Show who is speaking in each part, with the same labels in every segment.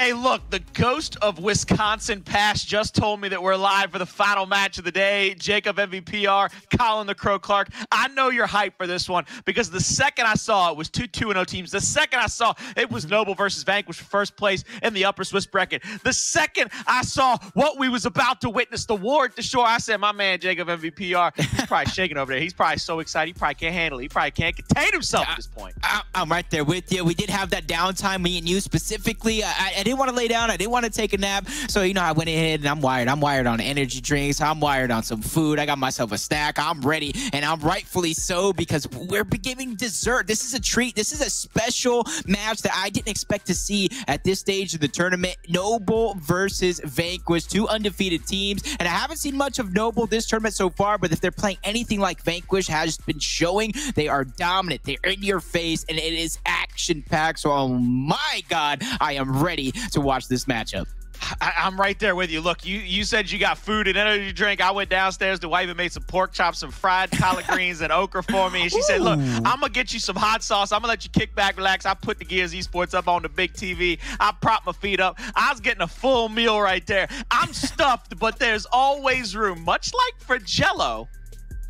Speaker 1: Hey, look, the ghost of Wisconsin Past just told me that we're live for the final match of the day. Jacob MVPR, Colin the Crow Clark. I know you're hyped for this one because the second I saw it was 2-2-0 teams. The second I saw it was Noble versus Vanquish for first place in the Upper Swiss bracket. The second I saw what we was about to witness, the war at the shore, I said, my man Jacob MVPR, he's probably shaking over there. He's probably so excited. He probably can't handle it. He probably can't contain himself at this point.
Speaker 2: I'm right there with you. We did have that downtime, me and you specifically. I didn't want to lay down. I didn't want to take a nap. So, you know, I went ahead and I'm wired. I'm wired on energy drinks. I'm wired on some food. I got myself a snack. I'm ready. And I'm rightfully so because we're giving dessert. This is a treat. This is a special match that I didn't expect to see at this stage of the tournament. Noble versus Vanquish, two undefeated teams. And I haven't seen much of Noble this tournament so far, but if they're playing anything like Vanquish has been showing, they are dominant. They're in your face, and it is action-packed. So, oh my God, I am ready to watch this matchup.
Speaker 1: I'm right there with you. Look, you said you got food and energy drink. I went downstairs. The wife made some pork chops, some fried collard greens, and okra for me. And she said, look, I'm going to get you some hot sauce. I'm going to let you kick back, relax. I put the Gearries Esports up on the big TV. I propped my feet up. I was getting a full meal right there. I'm stuffed, but there's always room, much like for Jell-O,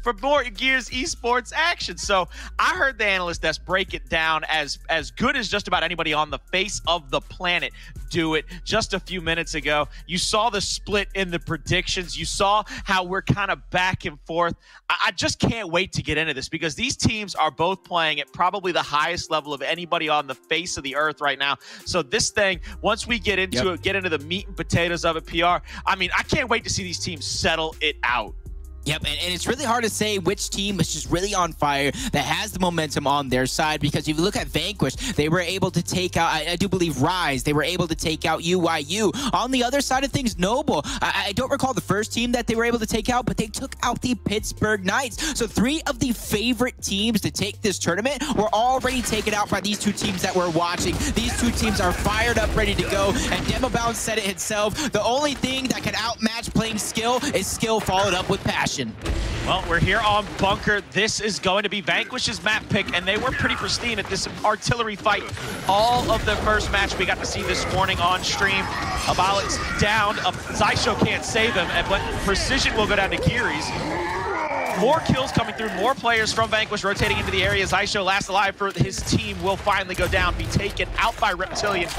Speaker 1: for more Gearries Esports action. So I heard the analyst that's break it down as good as just about anybody on the face of the planet do it just a few minutes ago. You saw the split in the predictions. You saw how we're kind of back and forth. I just can't wait to get into this because these teams are both playing at probably the highest level of anybody on the face of the earth right now. So this thing, once we get into it, get into the meat and potatoes of it, PR, I mean, I can't wait to see these teams settle it out.
Speaker 2: Yep, and it's really hard to say which team is just really on fire that has the momentum on their side because if you look at Vanquish, they were able to take out, I do believe, Rise. They were able to take out UYU. On the other side of things, Noble, I don't recall the first team that they were able to take out, but they took out the Pittsburgh Knights. So 3 of the favorite teams to take this tournament were already taken out by these 2 teams that we're watching. These 2 teams are fired up, ready to go, and DemoBound said it himself. The only thing that can outmatch playing skill is skill followed up with passion.
Speaker 1: Well, we're here on Bunker. This is going to be Vanquish's map pick, and they were pretty pristine at this artillery fight. All of the first match we got to see this morning on stream. Abolics down. Xysho can't save him, but Precision will go down to Gearries. More kills coming through, more players from Vanquish rotating into the area. Xysho last alive for his team will finally go down, be taken out by Reptilian.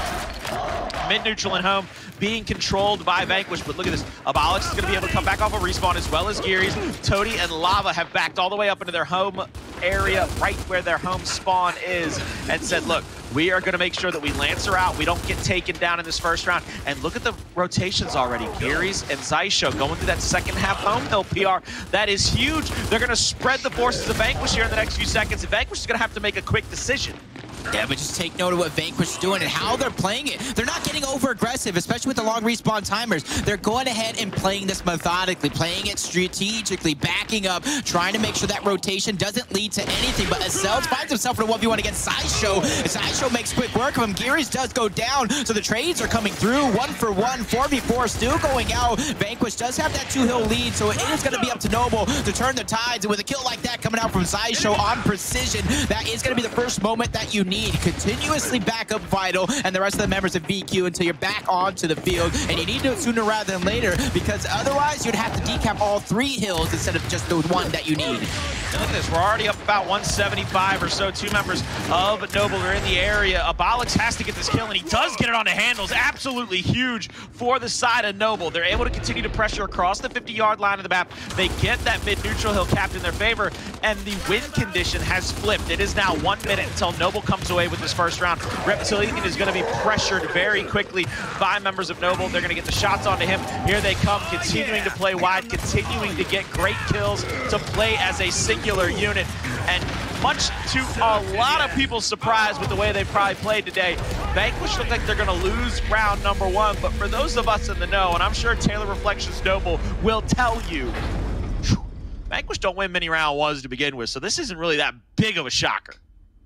Speaker 1: Mid-neutral and home being controlled by Vanquish, but look at this. Abolics is going to be able to come back off a respawn as well as Gearries. Toti and Lava have backed all the way up into their home area, right where their home spawn is, and said, look, we are going to make sure that we Lancer out. We don't get taken down in this first round. And look at the rotations already. Gearries and Xysho going through that second half home hill, PR. That is huge. They're going to spread the forces of Vanquish here in the next few seconds, and Vanquish is going to have to make a quick decision.
Speaker 2: Yeah, but just take note of what Vanquish is doing and how they're playing it. They're not getting over-aggressive, especially with the long respawn timers. They're going ahead and playing this methodically, playing it strategically, backing up, trying to make sure that rotation doesn't lead to anything. But Acells finds himself in a 1v1 against Xysho. Xysho makes quick work of him. Gearries does go down, so the trades are coming through. 1-for-1, 4v4 still going out. Vanquish does have that 2-hill lead, so it is going to be up to Noble to turn the tides. And with a kill like that coming out from Xysho on Precision, that is going to be the first moment that you need. Continuously back up Vital and the rest of the members of VQ until you're back onto the field, and you need to do it sooner rather than later because otherwise you'd have to decap all 3 hills instead of just the 1 that you need.
Speaker 1: Look at this, we're already up about 175 or so. 2 members of Noble are in the area. Abolics has to get this kill, and he does get it on the Hndles. Absolutely huge for the side of Noble. They're able to continue to pressure across the 50-yard line of the map. They get that mid-neutral hill capped in their favor, and the win condition has flipped. It is now 1 minute until Noble comes away with this first round. Reptilian is going to be pressured very quickly by members of Noble. They're going to get the shots onto him. Here they come, continuing to play wide, continuing to get great kills, to play as a singular unit. And much to a lot of people's surprise with the way they probably played today, Vanquish look like they're going to lose round number 1. But for those of us in the know, and I'm sure Taylor Reflections Noble will tell you, Vanquish don't win many round 1s to begin with, so this isn't really that big of a shocker.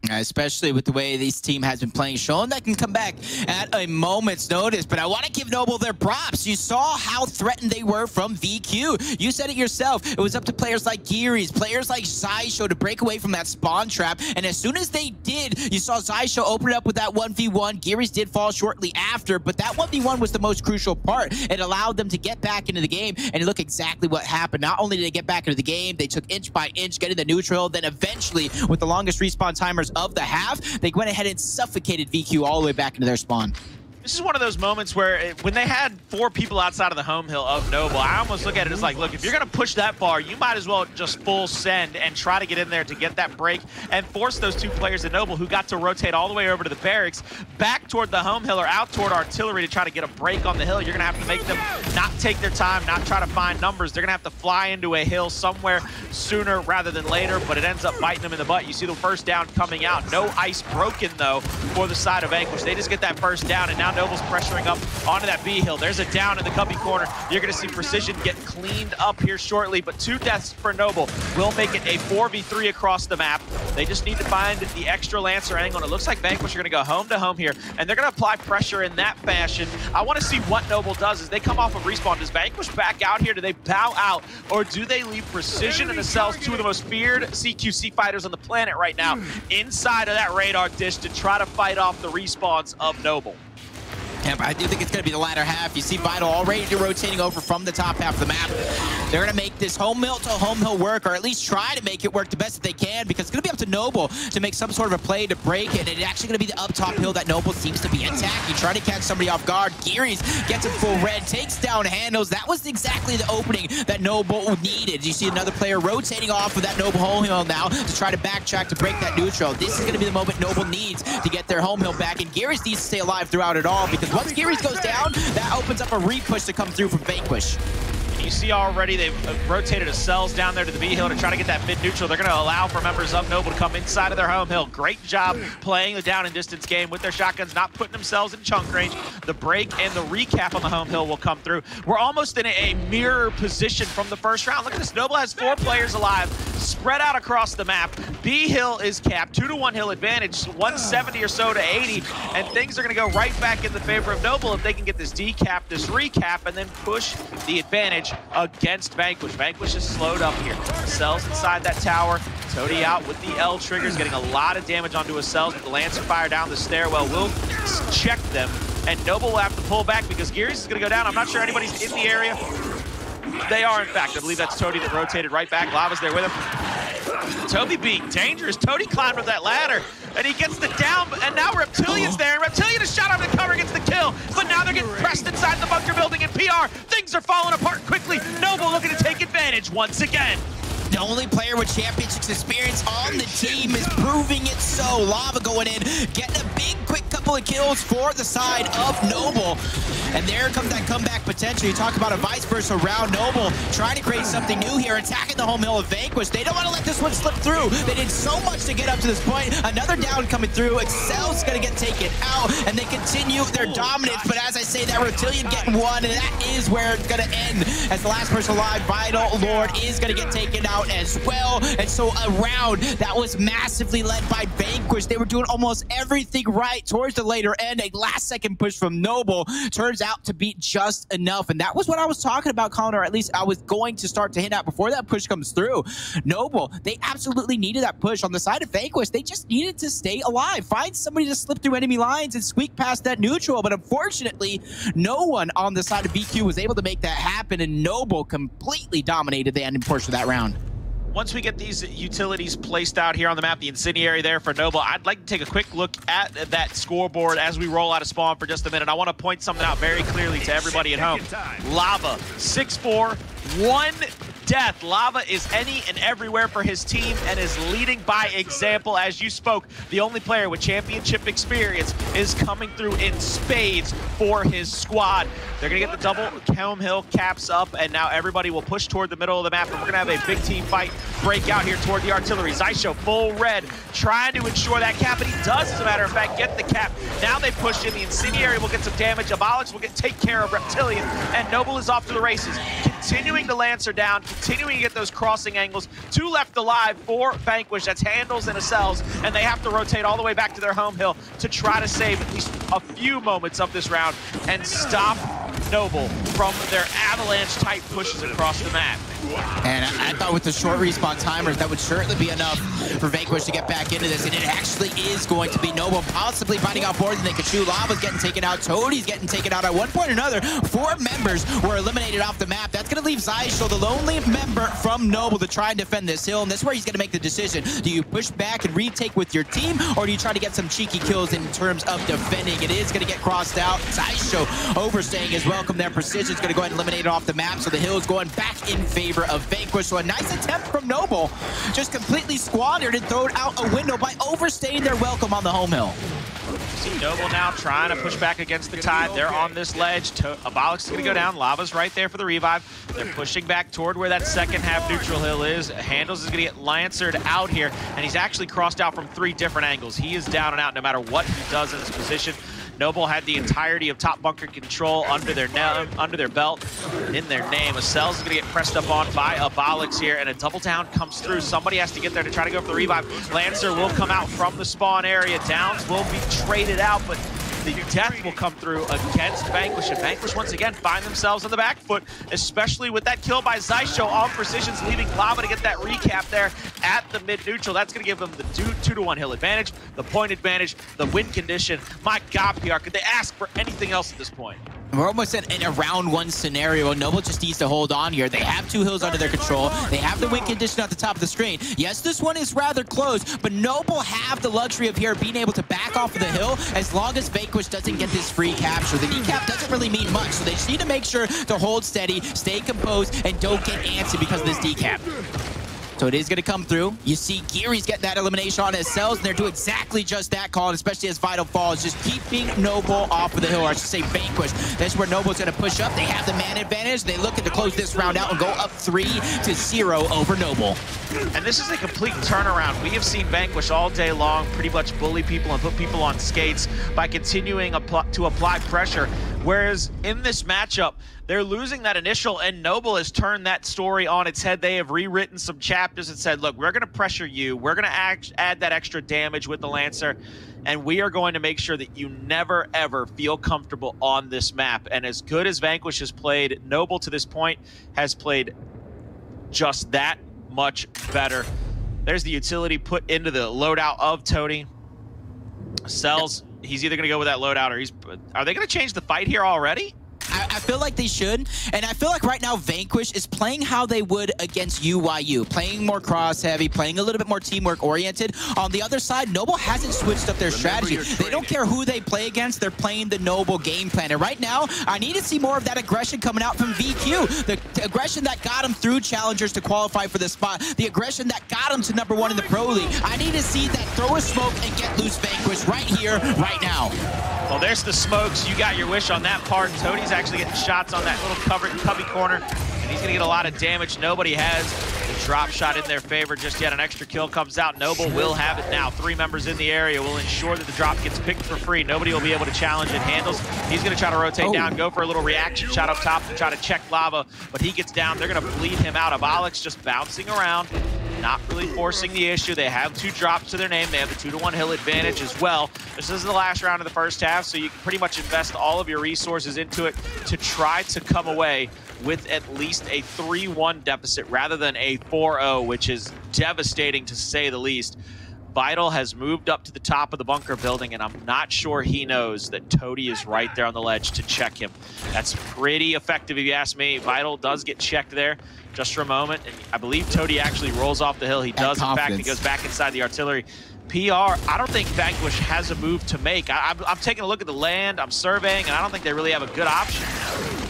Speaker 2: Especially with the way this team has been playing, showing that can come back at a moment's notice. But I want to give Noble their props. You saw how threatened they were from VQ. You said it yourself. It was up to players like Gearries, players like Xysho to break away from that spawn trap. And as soon as they did, you saw Xysho open it up with that 1v1. Gearries did fall shortly after, but that 1v1 was the most crucial part. It allowed them to get back into the game, and look exactly what happened. Not only did they get back into the game, they took inch by inch, getting the neutral, then eventually, with the longest respawn timers of the half, they went ahead and suffocated VQ all the way back into their spawn.
Speaker 1: This is one of those moments where when they had 4 people outside of the home hill of Noble, I almost look at it as like, look, if you're going to push that far, you might as well just full send and try to get in there to get that break and force those 2 players in Noble who got to rotate all the way over to the barracks back toward the home hill or out toward artillery to try to get a break on the hill. You're going to have to make them not take their time, not try to find numbers. They're going to have to fly into a hill somewhere sooner rather than later, but it ends up biting them in the butt. You see the first down coming out. No ice broken, though, for the side of Vanquish. They just get that first down, and now Noble's pressuring up onto that B hill. There's a down in the cubby corner. You're going to see Precision get cleaned up here shortly, but 2 deaths for Noble will make it a 4v3 across the map. They just need to find the extra Lancer angle, and it looks like Vanquish are going to go home to home here, and they're going to apply pressure in that fashion. I want to see what Noble does as they come off of respawn. Does Vanquish back out here? Do they bow out, or do they leave Precision and Acells, 2 of the most feared CQC fighters on the planet right now, inside of that radar dish to try to fight off the respawns of Noble?
Speaker 2: Yeah, but I do think it's going to be the latter half. You see Vital already rotating over from the top half of the map. They're going to make this home hill to home hill work, or at least try to make it work the best that they can, because it's going to be up to Noble to make some sort of a play to break it. And it's actually going to be the up top hill that Noble seems to be attacking, trying to catch somebody off guard. Gearries gets him full red, takes down Hndles. That was exactly the opening that Noble needed. You see another player rotating off of that Noble home hill now to try to backtrack to break that neutral. This is going to be the moment Noble needs to get their home hill back, and Gearries needs to stay alive throughout it all, because once Gearries goes down, that opens up a re-push to come through from Vanquish.
Speaker 1: You see already they've rotated Acells down there to the B hill to try to get that mid-neutral. They're going to allow for members of Noble to come inside of their home hill. Great job playing the down and distance game with their shotguns, not putting themselves in chunk range. The break and the recap on the home hill will come through. We're almost in a mirror position from the first round. Look at this. Noble has 4 players alive, spread out across the map. B hill is capped, 2-to-1 hill advantage, 170 or so to 80, and things are going to go right back in the favor of Noble if they can get this decap, this recap, and then push the advantage against Vanquish. Vanquish is slowed up here. Acells inside that tower. Toti out with the L triggers, getting a lot of damage onto Acells with the Lancer fire down the stairwell. Will check them, and Noble will have to pull back because Gearries is going to go down. I'm not sure anybody's in the area. They are, in fact. I believe that's Toti that rotated right back. Lava's there with him. Toti being dangerous. Toti climbed up that ladder, and he gets the down, and now Reptilian's there, and Reptilian is shot out of the cover, gets the kill, but now they're getting pressed inside the bunker building in PR. Things are falling apart quickly. Noble looking to take advantage once again.
Speaker 2: The only player with championships experience on the team is proving it so. Lava going in, getting a big, quick couple of kills for the side of Noble. And there comes that comeback potential. You talk about a vice versa round. Noble trying to create something new here, attacking the home hill of Vanquish. They don't want to let this one slip through. They did so much to get up to this point. Another down coming through. Acells going to get taken out, and they continue their dominance. But as I say, that Reptilian getting one, and that is where it's going to end. As the last person alive, Vital Lord is going to get taken out as well. And so a round that was massively led by Vanquish. They were doing almost everything right towards the later end. A last second push from Noble turns out to be just enough. And that was what I was talking about, Colin, or at least I was going to start to hint at before that push comes through. Noble, they absolutely needed that push. On the side of Vanquish, they just needed to stay alive. Find somebody to slip through enemy lines and squeak past that neutral. But unfortunately, no one on the side of BQ was able to make that happen, and Noble completely dominated the ending portion of that round.
Speaker 1: Once we get these utilities placed out here on the map, the incendiary there for Noble, I'd like to take a quick look at that scoreboard as we roll out of spawn for just a minute. I want to point something out very clearly to everybody at home. Lava, 6-4, 1 death. Lava is any and everywhere for his team and is leading by example. As you spoke, the only player with championship experience is coming through in spades for his squad. They're going to get the double home hill caps up, and now everybody will push toward the middle of the map, and we're going to have a big team fight break out here toward the artillery. Xysho full red, trying to ensure that cap, and he does, as a matter of fact, get the cap. Now they push in. The incendiary will get some damage. Abolics will take care of Reptilian, and Noble is off to the races. continuing to Lancer down, continuing to get those crossing angles. 2 left alive for Vanquish. That's Hndles and Acells, and they have to rotate all the way back to their home hill to try to save at least a few moments of this round and stop Noble from their avalanche-type pushes across the map.
Speaker 2: And I thought with the short respawn timers, that would certainly be enough for Vanquish to get back into this, and it actually is going to be Noble possibly finding out more than they could chew. Lava's getting taken out, Toti's getting taken out. At one point or another, 4 members were eliminated off the map. That's going to leave Xysho, the lonely member from Noble, to try and defend this hill, and that's where he's going to make the decision. Do you push back and retake with your team, or do you try to get some cheeky kills in terms of defending? It is going to get crossed out. Xysho overstaying his welcome there. Precision's going to go ahead and eliminate it off the map, so the hill is going back in favor of Vanquish. So a nice attempt from Noble, just completely squandered and thrown out a window by overstaying their welcome on the home hill.
Speaker 1: See Noble now trying to push back against the tide. They're on this ledge. Abolics is going to go down. Lava's right there for the revive. They're pushing back toward where that second half neutral hill is. Hndles is going to get Lancered out here, and he's actually crossed out from 3 different angles. He is down and out no matter what he does in this position. Noble had the entirety of top bunker control under their belt, in their name. Acells is going to get pressed up on by Abolics here, and a double down comes through. Somebody has to get there to try to go for the revive. Lancer will come out from the spawn area. Downs will be traded out, but the death will come through against Vanquish, and Vanquish once again find themselves on the back foot, especially with that kill by Xysho on Precisions, leaving Lava to get that recap there at the mid-neutral. That's going to give them the 2-to-1 hill advantage, the point advantage, the win condition. My God, PR, could they ask for anything else at this point?
Speaker 2: We're almost in a round 1 scenario. Noble just needs to hold on here. They have 2 hills under their control. They have the win condition at the top of the screen. Yes, this one is rather close, but Noble have the luxury of here being able to back off of the hill as long as Vanquish doesn't get this free capture. The decap doesn't really mean much, so they just need to make sure to hold steady, stay composed, and don't get antsy because of this decap. So it is going to come through. You see Gearries getting that elimination on Acells, and they're doing exactly just that call, especially as Vital falls, just keeping Noble off of the hill, or I should say Vanquish. That's where Noble's going to push up. They have the man advantage. They looking to close this round out and go up 3-0 over Noble.
Speaker 1: And this is a complete turnaround. We have seen Vanquish all day long pretty much bully people and put people on skates by continuing to apply pressure. Whereas in this matchup, they're losing that initial, and Noble has turned that story on its head. They have rewritten some chapters and said, look, we're going to pressure you. We're going to add that extra damage with the Lancer, and we are going to make sure that you never, ever feel comfortable on this map. And as good as Vanquish has played, Noble to this point has played just that much better. There's the utility put into the loadout of Toti. Acells, he's either going to go with that loadout, or are they going to change the fight here already?
Speaker 2: I feel like they should, and I feel like right now Vanquish is playing how they would against UYU, playing more cross-heavy, playing a little bit more teamwork-oriented. On the other side, Noble hasn't switched up their strategy. They don't care who they play against, they're playing the Noble game plan. And right now, I need to see more of that aggression coming out from VQ. The aggression that got him through challengers to qualify for the spot, the aggression that got him to #1 in the Pro League. I need to see that throw a smoke and get loose Vanquish right here, right now.
Speaker 1: Well, there's the smokes. You got your wish on that part. Toti's actually getting shots on that little cubby corner, and he's going to get a lot of damage. Nobody has the drop shot in their favor just yet. An extra kill comes out. Noble will have it now. 3 members in the area will ensure that the drop gets picked for free. Nobody will be able to challenge it. Hndles, he's going to try to rotate down, go for a little reaction shot up top to try to check Lava, but he gets down. They're going to bleed him out. Abolics just bouncing around, not really forcing the issue. They have 2 drops to their name. They have the 2-to-1 hill advantage as well. This is the last round of the first half, so you can pretty much invest all of your resources into it to try to come away with at least a 3-1 deficit rather than a 4-0, which is devastating to say the least. Vital has moved up to the top of the bunker building, and I'm not sure he knows that Toti is right there on the ledge to check him. That's pretty effective if you ask me. Vital does get checked there just for a moment, and I believe Toti actually rolls off the hill. He does, in fact, he goes back inside the artillery. PR, I don't think Vanquish has a move to make. I'm taking a look at the land, I'm surveying, and I don't think they really have a good option.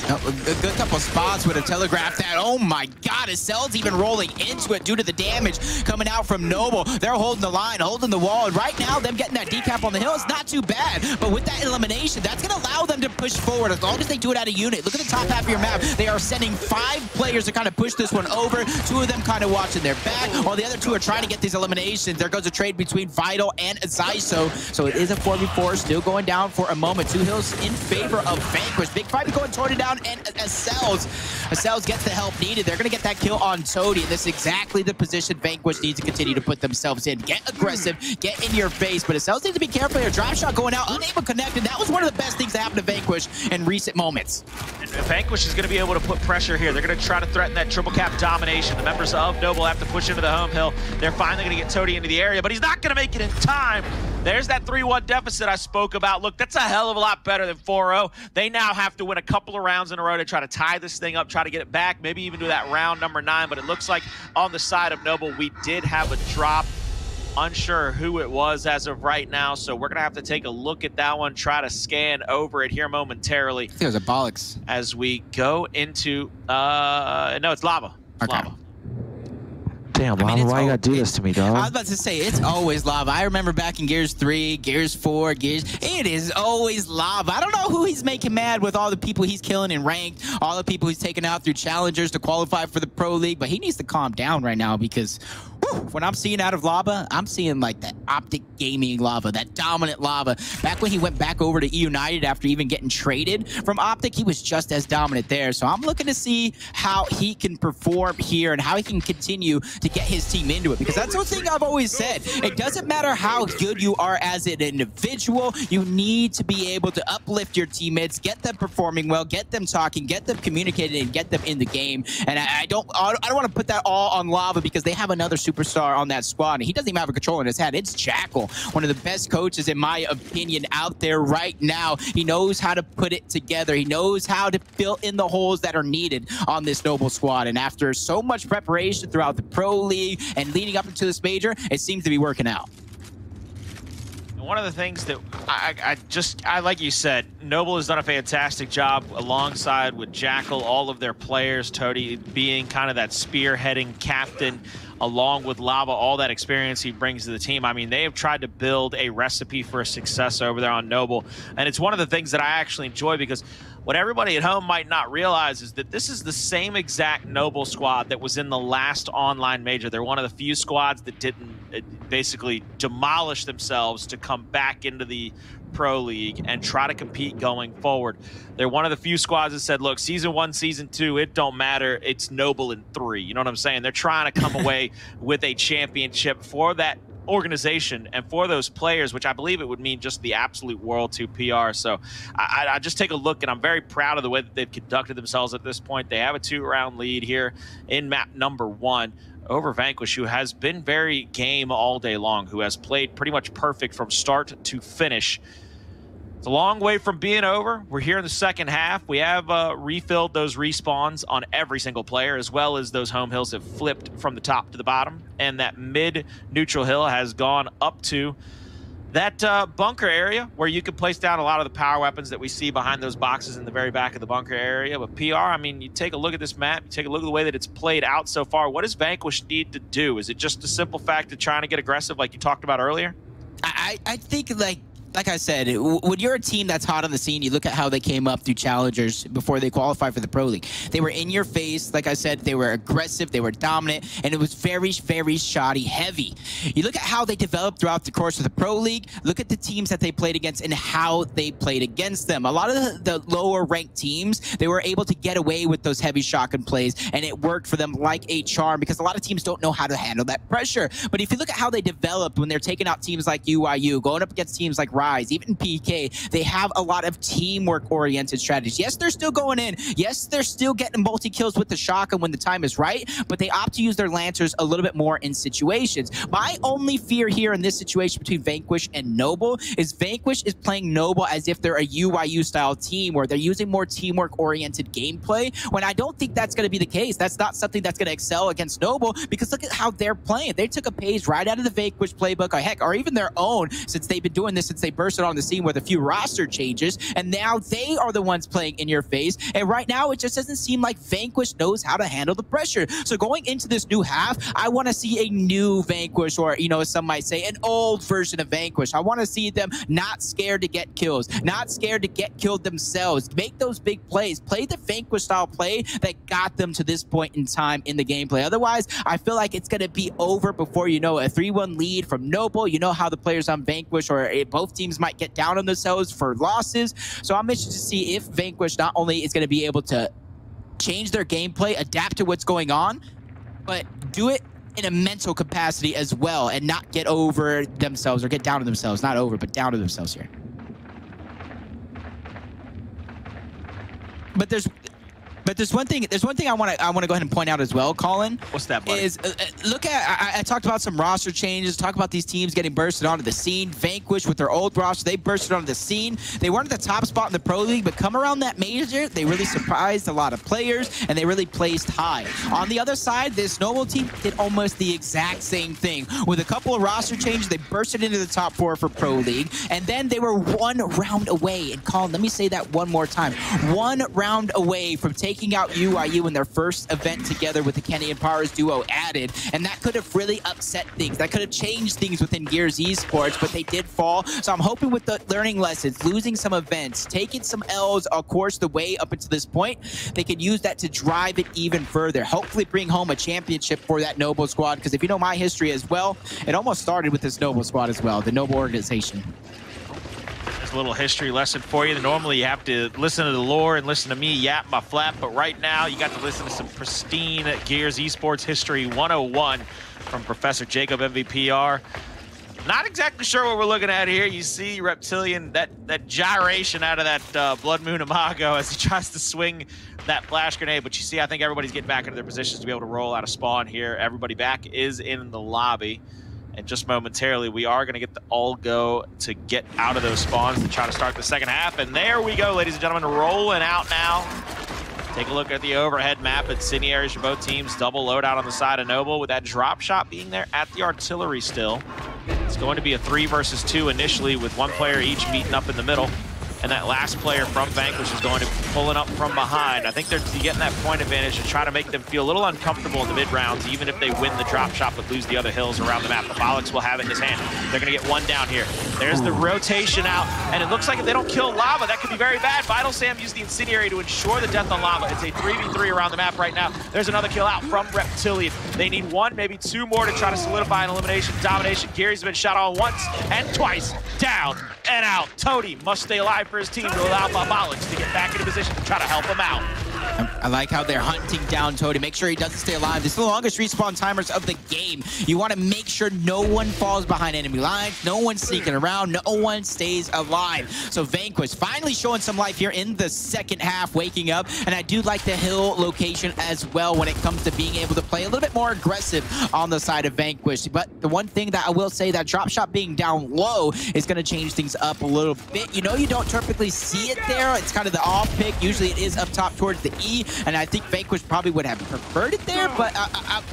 Speaker 2: A good couple spots would have telegraphed that. Oh my God, Acells even rolling into it due to the damage coming out from Noble. They're holding the line, holding the wall, and right now them getting that decap on the hill is not too bad. But with that elimination, that's going to allow them to push forward as long as they do it out of unit. Look at the top half of your map. They are sending 5 players to kind of push this one over. 2 of them kind of watching their back, while the other 2 are trying to get these eliminations. There goes a trade between Vital and Xysho. So it is a 4v4, still going down for a moment. 2 hills in favor of Vanquish. Big fight going toward it down on, and Acells gets the help needed. They're going to get that kill on Toti, and this is exactly the position Vanquish needs to continue to put themselves in. Get aggressive, get in your face, but Acells needs to be careful here. Drop shot going out, unable to connect, and that was one of the best things that happened to Vanquish in recent moments.
Speaker 1: And Vanquish is going to be able to put pressure here. They're going to try to threaten that triple cap domination. The members of Noble have to push into the home hill. They're finally going to get Toti into the area, but he's not going to make it in time. There's that 3-1 deficit I spoke about. Look, that's a hell of a lot better than 4-0. They now have to win a couple of rounds in a row to try to tie this thing up, try to get it back, maybe even do that round number 9. But it looks like on the side of Noble, we did have a drop. Unsure who it was as of right now, so we're going to have to take a look at that one, try to scan over it here momentarily.
Speaker 2: I think it was Abolics.
Speaker 1: As we go into, no, it's Lava. It's Lava.
Speaker 3: Damn, Lava, why you gotta do this to me, dog?
Speaker 2: I was about to say, it's always Lava. I remember back in Gears 3, Gears 4, it is always Lava. I don't know who he's making mad with all the people he's killing in ranked, all the people he's taking out through challengers to qualify for the Pro League, but he needs to calm down right now because when I'm seeing out of Lava, I'm seeing like that Optic Gaming Lava, that dominant Lava. Back when he went back over to United after even getting traded from Optic, he was just as dominant there. So I'm looking to see how he can perform here and how he can continue to get his team into it, because that's one thing I've always said. It doesn't matter how good you are as an individual, you need to be able to uplift your teammates, get them performing well, get them talking, get them communicating, and get them in the game. And I don't want to put that all on Lava because they have another superstar on that squad, and he doesn't even have a controller in his head. It's Jackal, one of the best coaches, in my opinion, out there right now. He knows how to put it together. He knows how to fill in the holes that are needed on this Noble squad. And after so much preparation throughout the Pro League and leading up into this major, it seems to be working out.
Speaker 1: One of the things that I like you said, Noble has done a fantastic job alongside with Jackal, all of their players, Toti being kind of that spearheading captain, along with Lava, all that experience he brings to the team. I mean, they have tried to build a recipe for success over there on Noble. And it's one of the things that I actually enjoy, because what everybody at home might not realize is that this is the same exact Noble squad that was in the last online major. They're one of the few squads that didn't basically demolish themselves to come back into the Pro League and try to compete going forward. They're one of the few squads that said, look, Season 1, Season 2, it don't matter. It's Noble in 3. You know what I'm saying? They're trying to come away with a championship for that organization and for those players, which I believe it would mean just the absolute world to PR. So I just take a look, and I'm very proud of the way that they've conducted themselves at this point. They have a 2-round lead here in map number 1 over Vanquish, who has been very game all day long, who has played pretty much perfect from start to finish. It's a long way from being over. We're here in the second half. We have refilled those respawns on every single player, as well as those home hills have flipped from the top to the bottom. And that mid-neutral hill has gone up to that bunker area where you can place down a lot of the power weapons that we see behind those boxes in the very back of the bunker area. But PR, I mean, you take a look at this map, you take a look at the way that it's played out so far. What does Vanquish need to do? Is it just the simple fact of trying to get aggressive like you talked about earlier?
Speaker 2: I think, like I said, when you're a team that's hot on the scene, you look at how they came up through challengers before they qualified for the Pro League. They were in your face. Like I said, they were aggressive, they were dominant, and it was very, very shoddy heavy. You look at how they developed throughout the course of the Pro League, look at the teams that they played against and how they played against them. A lot of the lower ranked teams, they were able to get away with those heavy shotgun plays, and it worked for them like a charm, because a lot of teams don't know how to handle that pressure. But if you look at how they developed when they're taking out teams like UIU, going up against teams like Rise, even PK, they have a lot of teamwork-oriented strategies. Yes, they're still going in. Yes, they're still getting multi-kills with the shotgun when the time is right, but they opt to use their lancers a little bit more in situations. My only fear here in this situation between Vanquish and Noble is Vanquish is playing Noble as if they're a UIU-style team, where they're using more teamwork-oriented gameplay, when I don't think that's going to be the case. That's not something that's going to excel against Noble, because look at how they're playing. They took a page right out of the Vanquish playbook, or heck, or even their own, since they've been doing this since they bursted on the scene with a few roster changes, and now they are the ones playing in your face. And right now, it just doesn't seem like Vanquish knows how to handle the pressure. So going into this new half, I want to see a new Vanquish, or, you know, some might say an old version of Vanquish. I want to see them not scared to get kills, not scared to get killed themselves, make those big plays, play the Vanquish style play that got them to this point in time in the gameplay. Otherwise, I feel like it's going to be over before you know a 3-1 lead from Noble. You know how the players on Vanquish, or both teams might get down on themselves for losses. So I'm interested to see if Vanquish not only is going to be able to change their gameplay, adapt to what's going on, but do it in a mental capacity as well and not get over themselves or get down to themselves. Not over, but down to themselves here. But there's one thing I want to go ahead and point out as well, Colin.
Speaker 1: What's that, buddy?
Speaker 2: Is look at I talked about some roster changes, talk about these teams getting bursted onto the scene. Vanquish with their old roster, they bursted onto the scene. They weren't at the top spot in the Pro League, but come around that major, they really surprised a lot of players and they really placed high. On the other side, this Noble team did almost the exact same thing. With a couple of roster changes, they bursted into the top 4 for Pro League, and then they were 1 round away. And Colin, let me say that one more time. 1 round away from taking out UIU in their first event together with the Kenny and Powers duo added, and that could have really upset things. That could have changed things within Gearries Esports, but they did fall. So I'm hoping with the learning lessons, losing some events, taking some L's, of course, the way up until this point, they could use that to drive it even further. Hopefully bring home a championship for that Noble squad, because if you know my history as well, it almost started with this Noble squad as well, the Noble organization.
Speaker 1: A little history lesson for you. Normally you have to listen to the lore and listen to me yap my flap, but right now you got to listen to some pristine Gearries Esports History 101 from Professor Jacob MVPR. Not exactly sure what we're looking at here. You see Reptilian, that gyration out of that Blood Moon Imago as he tries to swing that flash grenade, but you see I think everybody's getting back into their positions to be able to roll out of spawn here. Everybody back is in the lobby. And just momentarily, we are going to get the all go to get out of those spawns to try to start the second half. And there we go, ladies and gentlemen, rolling out now. Take a look at the overhead map. Incendiaries for both teams. Double loadout on the side of Noble with that drop shot being there at the artillery still. It's going to be a 3 versus 2 initially with 1 player each meeting up in the middle. And that last player from Vanquish is going to be pulling up from behind. I think they're getting that point advantage to try to make them feel a little uncomfortable in the mid-rounds, even if they win the drop shot but lose the other hills around the map. Abolics will have it in his hand. They're going to get 1 down here. There's the rotation out, and it looks like if they don't kill Lava, that could be very bad. Vital Sam used the Incendiary to ensure the death on Lava. It's a 3v3 around the map right now. There's another kill out from Reptilian. They need 1, maybe 2 more to try to solidify an elimination. Domination. Gearries been shot on once and twice. Down and out. Toti must stay alive for his team to allow Abolics to get back into position to try to help him out.
Speaker 2: I like how they're hunting down Toti. Make sure he doesn't stay alive. This is the longest respawn timers of the game. You want to make sure no one falls behind enemy lines, no one's sneaking around, no one stays alive. So Vanquish finally showing some life here in the second half, waking up. And I do like the hill location as well when it comes to being able to play a little bit more aggressive on the side of Vanquish. But the one thing that I will say, that drop shot being down low is going to change things up a little bit. You know, you don't typically see it there. It's kind of the off pick. Usually it is up top towards the E, and I think Vanquish probably would have preferred it there, but I'm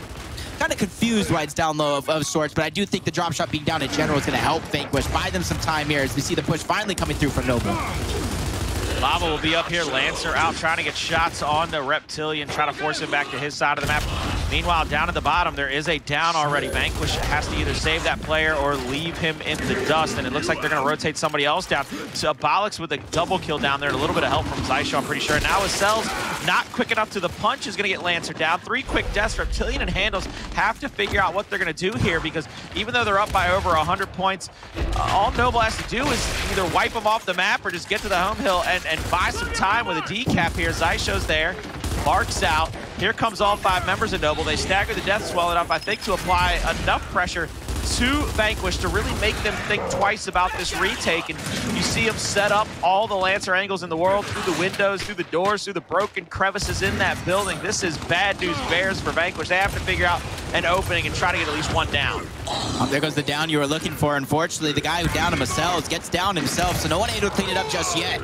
Speaker 2: kind of confused why it's down low of sorts, but I do think the drop shot being down in general is going to help Vanquish, buy them some time here as we see the push finally coming through for Noble.
Speaker 1: Lava will be up here. Lancer out trying to get shots on the Reptilian, try to force him back to his side of the map. Meanwhile, down at the bottom, there is a down already. Vanquish has to either save that player or leave him in the dust, and it looks like they're going to rotate somebody else down. So Abolics with a double kill down there and a little bit of help from Xysho, I'm pretty sure. Now Acells, not quick enough to the punch, is going to get Lancer down. 3 quick deaths. Reptilian and Hndles have to figure out what they're going to do here, because even though they're up by over 100 points, all Noble has to do is either wipe them off the map or just get to the home hill and buy some time with a decap here. Xysho's there. Barks out. Here comes all 5 members of Noble. They stagger the deaths well enough, I think, to apply enough pressure to Vanquish to really make them think twice about this retake. And you see them set up all the Lancer angles in the world, through the windows, through the doors, through the broken crevices in that building. This is bad news bears for Vanquish. They have to figure out an opening and try to get at least 1 down.
Speaker 2: There goes the down you were looking for. Unfortunately, the guy who downed him, Acells, gets down himself, so no one able to clean it up just yet.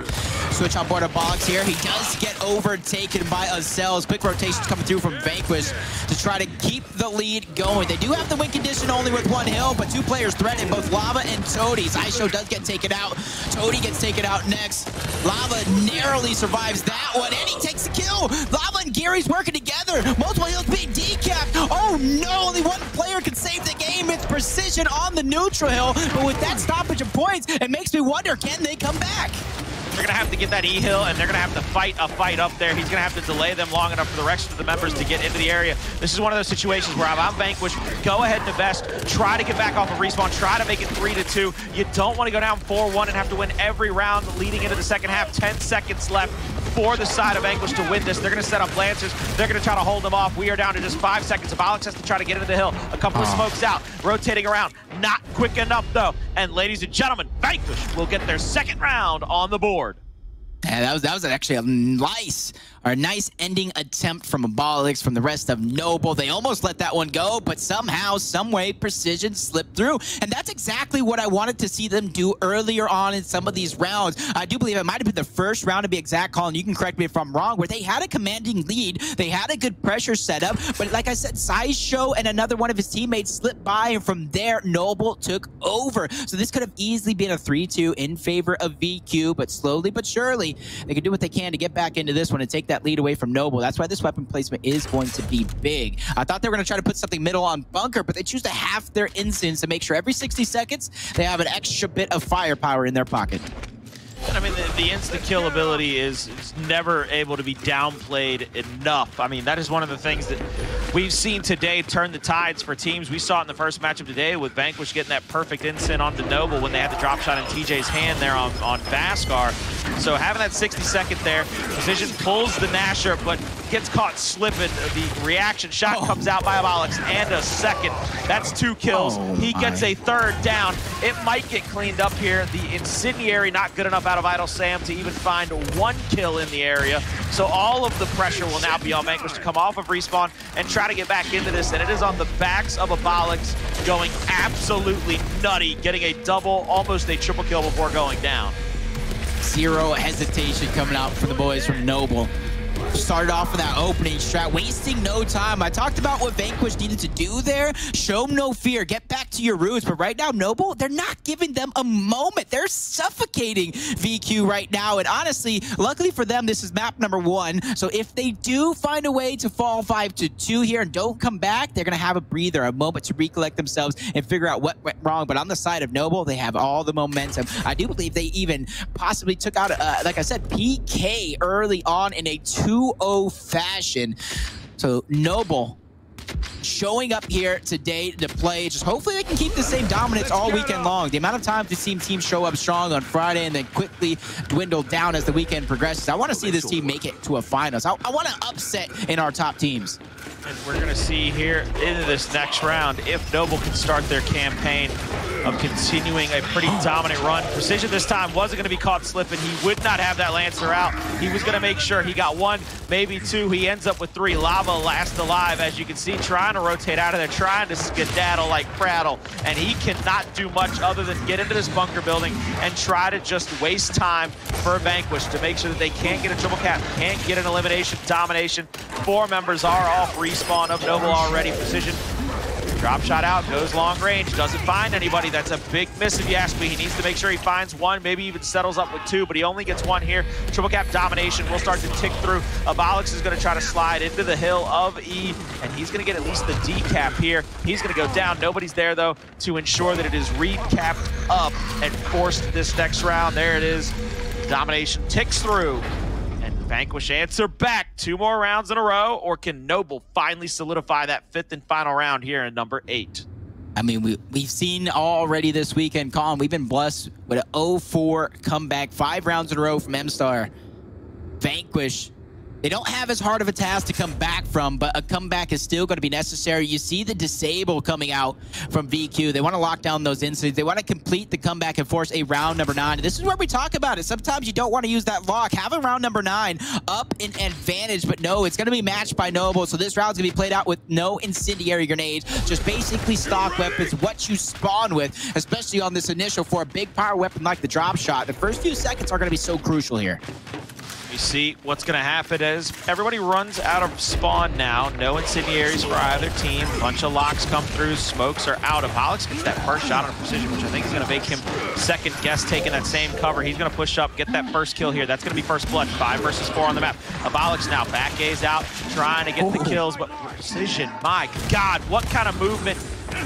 Speaker 2: Switch on board Abolics here. He does get overtaken by Acells. Quick rotations coming through from Vanquish to try to keep the lead going. They do have the win condition only with 1 hill, but 2 players threatened, both Lava and Toti. Xysho does get taken out. Toti gets taken out next. Lava narrowly survives that one, and he takes the kill. Lava and Gearries working together. Multiple hills being decapped. Oh no, only 1 player can save the game. It's precision on the neutral hill, but with that stoppage of points, it makes me wonder, can they come back?
Speaker 1: are going to have to get that E-Hill, and they're going to have to fight a fight up there. He's going to have to delay them long enough for the rest of the members to get into the area. This is one of those situations where I'm Vanquish, go ahead and invest, try to get back off of respawn, try to make it 3-2. You don't want to go down 4-1 and have to win every round leading into the second half. 10 seconds left for the side of Vanquish to win this. They're going to set up Lancers. They're going to try to hold them off. We are down to just 5 seconds. Abolics has to try to get into the hill. A couple of smokes out, rotating around. Not quick enough, though. And ladies and gentlemen, Vanquish will get their second round on the board.
Speaker 2: Yeah, that was actually a nice ending attempt from Abolics, from the rest of Noble. They almost let that one go, but somehow, some way, Precision slipped through. And that's exactly what I wanted to see them do earlier on in some of these rounds. I do believe it might have been the first round, to be exact, Colin. You can correct me if I'm wrong, where they had a commanding lead. They had a good pressure setup. But like I said, Xysho and another one of his teammates slipped by, and from there, Noble took over. So this could have easily been a 3-2 in favor of VQ, but slowly but surely, they can do what they can to get back into this one and take that lead away from Noble. That's why this weapon placement is going to be big. I thought they were going to try to put something middle on Bunker, but they choose to half their instance to make sure every 60 seconds they have an extra bit of firepower in their pocket.
Speaker 1: I mean, the insta-kill ability is never able to be downplayed enough. I mean, that is one of the things that we've seen today turn the tides for teams. We saw it in the first matchup today with Vanquish getting that perfect instant onto Noble when they had the drop shot in TJ's hand there on Vaskar. So having that 60-second there, Precision pulls the Nasher, but gets caught slipping. The reaction shot comes out by Abolics, and a second. That's 2 kills. He gets a third down. It might get cleaned up here. The Incendiary not good enough out of Idle Sam to even find 1 kill in the area. So all of the pressure will now be on Vanquish to come off of respawn and try to get back into this. And it is on the backs of Abolics going absolutely nutty, getting a double, almost a triple kill before going down.
Speaker 2: Zero hesitation coming out for the boys from Noble. Started off with that opening strat, wasting no time. I talked about what Vanquish needed to do there. Show no fear. Get back to your roots. But right now, Noble, they're not giving them a moment. They're suffocating VQ right now. And honestly, luckily for them, this is map number 1. So if they do find a way to fall 5-2 here and don't come back, they're going to have a breather, a moment to recollect themselves and figure out what went wrong. But on the side of Noble, they have all the momentum. I do believe they even possibly took out, like I said, PK early on in a 2-0 fashion. So Noble showing up here today to play. Just hopefully they can keep the same dominance all weekend long. The amount of times we've seen teams show up strong on Friday and then quickly dwindle down as the weekend progresses. I want to see this team make it to a finals. I want to upset in our top teams.
Speaker 1: And we're going to see here into this next round if Noble can start their campaign of continuing a pretty dominant run. Precision this time wasn't going to be caught slipping. He would not have that Lancer out. He was going to make sure he got 1, maybe 2. He ends up with 3. Lava last alive, as you can see, trying to rotate out of there, trying to skedaddle like Prattle. And he cannot do much other than get into this bunker building and try to just waste time for Vanquish to make sure that they can't get a triple cap, can't get an elimination, domination. 4 members are off respawn of Noble already. Precision, drop shot out, goes long range, doesn't find anybody. That's a big miss if you ask me. He needs to make sure he finds 1, maybe even settles up with 2, but he only gets 1 here. Triple cap domination will start to tick through. Abolics is going to try to slide into the hill of E, and he's going to get at least the D cap here. He's going to go down. Nobody's there, though, to ensure that it is recapped up and forced this next round. There it is. Domination ticks through. Vanquish answer back 2 more rounds in a row, or can Noble finally solidify that 5th and final round here in number 8?
Speaker 2: I mean, we've seen already this weekend, Colin, we've been blessed with an 0-4 comeback, 5 rounds in a row from M-Star. Vanquish, they don't have as hard of a task to come back from, but a comeback is still going to be necessary. You see the disable coming out from VQ. They want to lock down those incidents. They want to complete the comeback and force a round number 9. And this is where we talk about it. Sometimes you don't want to use that lock. Have a round number 9 up in advantage, but no, it's going to be matched by Noble. So this round's going to be played out with no incendiary grenades, just basically stock weapons, what you spawn with, especially on this initial for a big power weapon like the drop shot. The first few seconds are going to be so crucial here.
Speaker 1: You see what's going to happen is everybody runs out of spawn now. No incendiaries for either team. Bunch of locks come through. Smokes are out. Abolics gets that first shot on Precision, which I think is going to make him second guess taking that same cover. He's going to push up, get that first kill here. That's going to be first blood. 5 versus 4 on the map. Abolics now back gaze out, trying to get the kills, but Precision, my God, what kind of movement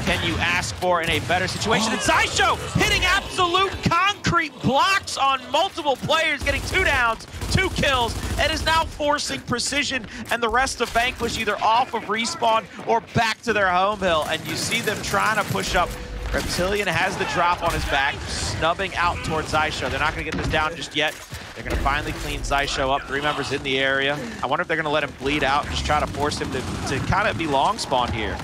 Speaker 1: can you ask for in a better situation? And Xysho hitting absolute concrete concrete blocks on multiple players, getting 2 downs, 2 kills, and is now forcing Precision and the rest of Vanquish either off of respawn or back to their home hill. And you see them trying to push up. Reptilian has the drop on his back, snubbing out towards Xysho. They're not going to get this down just yet. They're going to finally clean Xysho up. 3 members in the area. I wonder if they're going to let him bleed out and just try to force him to kind of be long spawn here.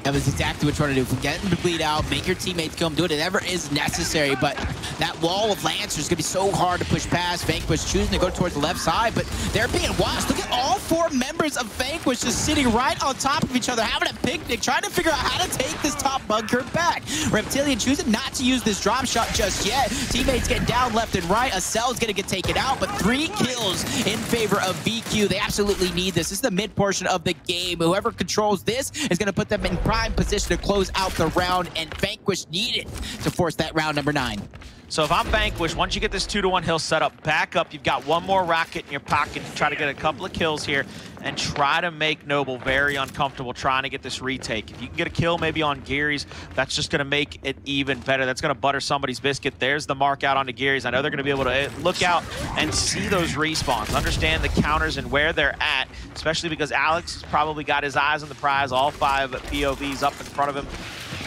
Speaker 2: That was exactly what you're trying to do. Get him to bleed out, make your teammates kill him, do whatever is necessary. But that wall of Lancers is going to be so hard to push past. Vanquish choosing to go towards the left side, but they're being watched. Look at all 4 members of Vanquish just sitting right on top of each other, having a picnic, trying to figure out how to take this top bunker back. Reptilian choosing not to use this drop shot just yet. Teammates getting down left and right. Acells going to get taken out, but 3 kills in favor of VQ. They absolutely need this. This is the mid portion of the game. Whoever controls this is going to put them in prime position to close out the round, and Vanquish needed to force that round number 9.
Speaker 1: So if I'm Vanquish, once you get this 2-to-1 hill set up, back up. You've got 1 more rocket in your pocket to try to get a couple of kills here and try to make Noble very uncomfortable trying to get this retake. If you can get a kill maybe on Gearries, that's just going to make it even better. That's going to butter somebody's biscuit. There's the mark out onto Gearries. I know they're going to be able to look out and see those respawns, understand the counters and where they're at, especially because Alex has probably got his eyes on the prize, all 5 POVs up in front of him.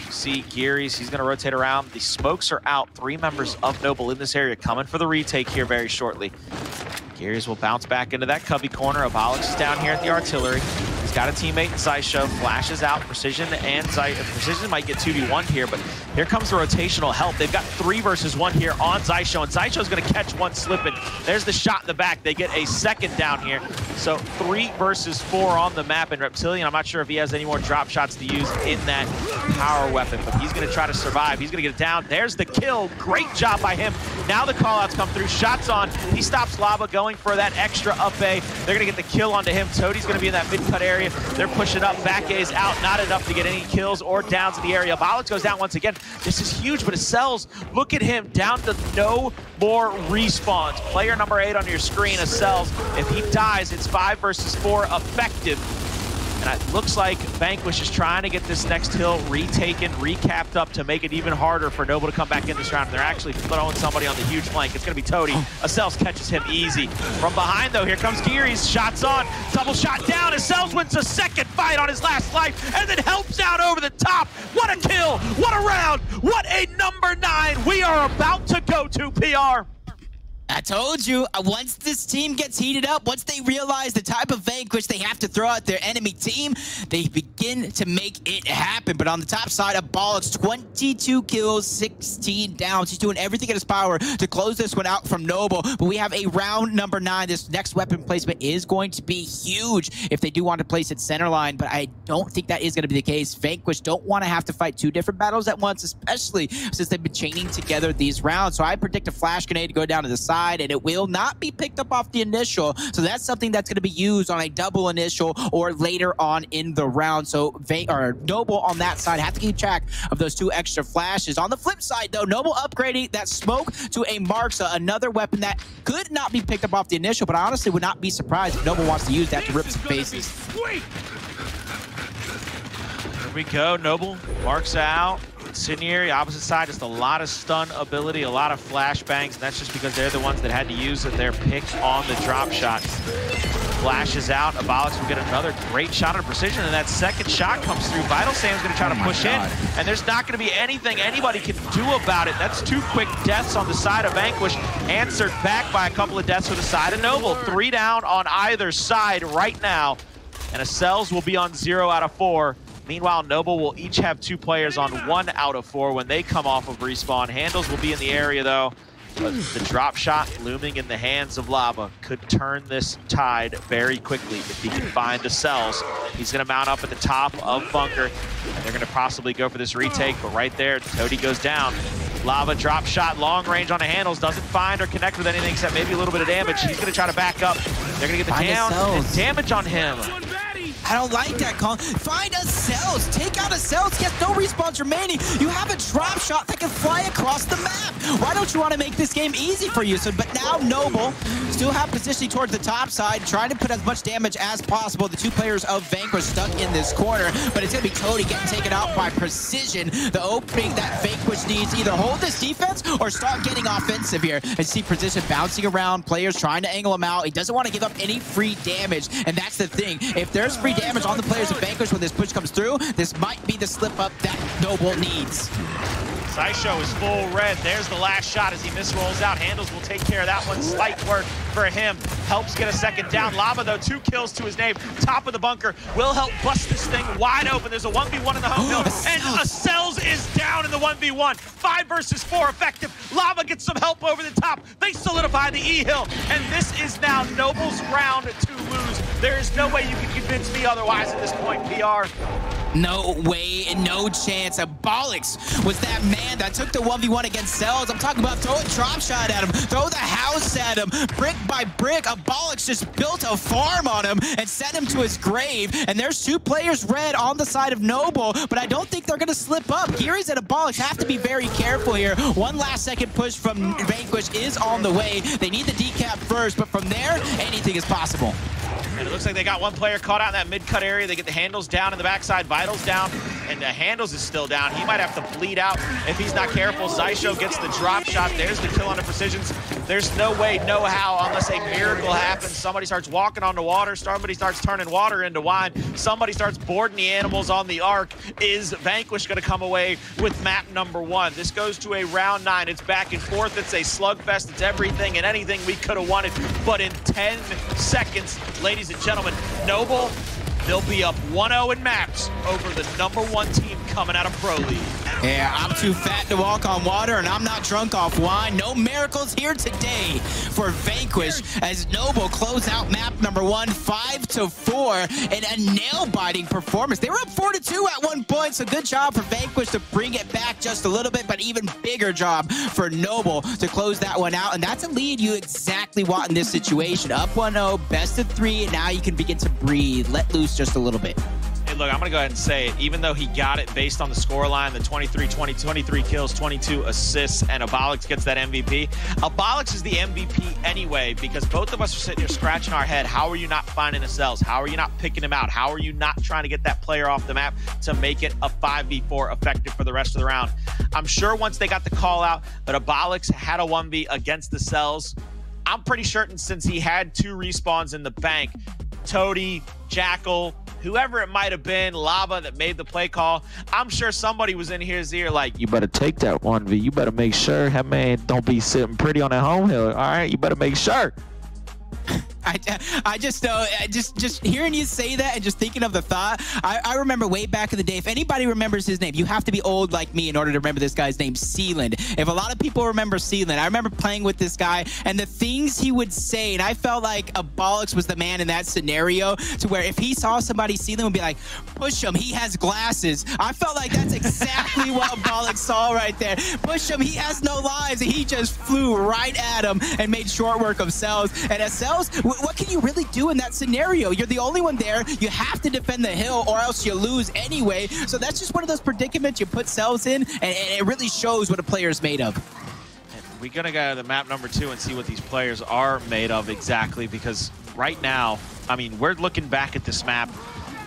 Speaker 1: See Gearries, he's going to rotate around. The smokes are out. 3 members of Noble in this area coming for the retake here very shortly. Gearries will bounce back into that cubby corner. Abolics is down here at the artillery. He's got a teammate in Xysho, flashes out. Precision might get 2v1 here, but here comes the rotational help. They've got 3 versus 1 here on Xysho, and Xysho's going to catch one slipping. There's the shot in the back. They get a second down here. So 3 versus 4 on the map, and Reptilian, I'm not sure if he has any more drop shots to use in that power weapon, but he's going to try to survive. He's going to get it down. There's the kill. Great job by him. Now the callouts come through. Shots on. He stops Lava going for that extra up A. They're going to get the kill onto him. Toti's going to be in that mid-cut area. They're pushing up. Back A's out. Not enough to get any kills or downs in the area. Abolics goes down once again. This is huge, but Acells, look at him, down to no more respawns. Player number 8 on your screen, Acells. If he dies, it's 5 versus 4 effective. And it looks like Vanquish is trying to get this next hill retaken, recapped up to make it even harder for Noble to come back in this round. And they're actually throwing somebody on the huge flank. It's going to be Toti. Acells catches him easy. From behind, though, here comes Gearries. Shots on. Double shot down. Acells wins a second fight on his last life and then helps out over the top. What a kill. What a round. What a number 9. We are about to go to PR.
Speaker 2: I told you, once this team gets heated up, once they realize the type of Vanquish they have to throw at their enemy team, they begin to make it happen. But on the top side, Abolics, 22 kills, 16 downs. He's doing everything in his power to close this one out from Noble. But we have a round number 9. This next weapon placement is going to be huge if they do want to place it center line, but I don't think that is going to be the case. Vanquish don't want to have to fight 2 different battles at once, especially since they've been chaining together these rounds. So I predict a flash grenade to go down to the side, and it will not be picked up off the initial. So that's something that's going to be used on a double initial or later on in the round. So Noble on that side have to keep track of those 2 extra flashes. On the flip side, though, Noble upgrading that smoke to a Marksa, another weapon that could not be picked up off the initial, but I honestly would not be surprised if Noble wants to use that to rip some faces.
Speaker 1: Here we go. Noble marks out. Incendiary, opposite side, just a lot of stun ability, a lot of flashbangs, and that's just because they're the ones that had to use their pick on the drop shot. Flashes out. Abolics will get another great shot on Precision, and that second shot comes through. Vital Sam's going to try to push in, and there's not going to be anything anybody can do about it. That's 2 quick deaths on the side of Vanquish, answered back by a couple of deaths for the side of Noble. 3 down on either side right now, and Acells will be on 0 out of 4. Meanwhile, Noble will each have 2 players on 1 out of 4 when they come off of respawn. Hndles will be in the area, though. But the drop shot looming in the hands of Lava could turn this tide very quickly if he can find Acells. He's going to mount up at the top of bunker, and they're going to possibly go for this retake. But right there, Toti goes down. Lava drop shot, long range on the Hndles, doesn't find or connect with anything except maybe a little bit of damage. He's going to try to back up. They're going to get the damage on him.
Speaker 2: I don't like that call. Find Acells. Take out Acells. Yes, no respawns remaining. You have a drop shot that can fly across the map. Why don't you want to make this game easy for you? But now Noble still have positioning towards the top side, trying to put as much damage as possible. The two players of Vanquish stuck in this corner, but it's going to be Toti getting taken out by precision. The opening that Vanquish needs to either hold this defense or start getting offensive here. And see precision bouncing around, players trying to angle him out. He doesn't want to give up any free damage, and that's the thing. If there's free damage on the players of Vanquish when this push comes through, this might be the slip up that Noble needs.
Speaker 1: Xysho is full red. There's the last shot as he misrolls out. Hndles will take care of that one. Slight work for him. Helps get a second down. Lava, though, 2 kills to his name. Top of the bunker. Will help bust this thing wide open. There's a 1v1 in the home hill. And Acells is down in the 1v1. 5 versus 4 effective. Lava gets some help over the top. They solidify the E-hill. And this is now Noble's round to lose. There is no way you can convince me otherwise at this point, PR.
Speaker 2: No way and no chance. Abolics was that man that took the 1v1 against Acells. I'm talking about throw a drop shot at him, throw the house at him. Brick by brick, Abolics just built a farm on him and sent him to his grave. And there's 2 players red on the side of Noble, but I don't think they're going to slip up. Gearries and Abolics have to be very careful here. One last second push from Vanquish is on the way. They need the decap first, but from there, anything is possible.
Speaker 1: And it looks like they got one player caught out in that mid-cut area. They get the Hndles down in the backside, Vitals down, and Hndles is still down. He might have to bleed out if he's not careful. Xysho gets the drop shot. There's the kill on the precisions. There's no way, no how, unless a miracle happens. Somebody starts walking on the water. Somebody starts turning water into wine. Somebody starts boarding the animals on the ark. Is Vanquish going to come away with map number 1? This goes to a round 9. It's back and forth. It's a slugfest. It's everything and anything we could have wanted. But in 10 seconds, ladies and gentlemen, Noble, they'll be up 1-0 in maps over the #1 team coming out of Pro League.
Speaker 2: Yeah, I'm too fat to walk on water, and I'm not drunk off wine. No miracles here today for Vanquish as Noble close out map number 1, 5-4, and a nail-biting performance. They were up 4-2 at one point, so good job for Vanquish to bring it back just a little bit, but even bigger job for Noble to close that one out, and that's a lead you exactly want in this situation. Up 1-0, best of 3, and now you can begin to breathe, let loose just a little bit.
Speaker 1: Hey, look, I'm going to go ahead and say it. Even though he got it based on the scoreline, the 23 kills, 22 assists, and Abolics gets that MVP. Abolics is the MVP anyway, because both of us are sitting here scratching our head. How are you not finding Acells? How are you not picking him out? How are you not trying to get that player off the map to make it a 5v4 effective for the rest of the round? I'm sure once they got the call out that Abolics had a 1v against Acells, I'm pretty certain since he had 2 respawns in the bank, Toti, Jackal, whoever it might have been, Lava that made the play call, I'm sure somebody was in his ear like,
Speaker 3: you better take that 1v. You better make sure, hey man, don't be sitting pretty on that home hill. All right, you better make sure.
Speaker 2: I just know, just hearing you say that and just thinking of the thought, I remember way back in the day, if anybody remembers his name, you have to be old like me in order to remember this guy's name, Sealand. If a lot of people remember Sealand, I remember playing with this guy and the things he would say, and I felt like Abolics was the man in that scenario, to where if he saw somebody, Sealand would be like, push him, he has glasses. I felt like that's exactly what Abolics saw right there. Push him, he has no lives, and he just flew right at him and made short work of Acells. And Acells, what can you really do in that scenario? You're the only one there. You have to defend the hill or else you lose anyway. So that's just one of those predicaments you put Acells in, and it really shows what a player is made of.
Speaker 1: We're going to go to the map number 2 and see what these players are made of exactly, because right now, I mean, we're looking back at this map.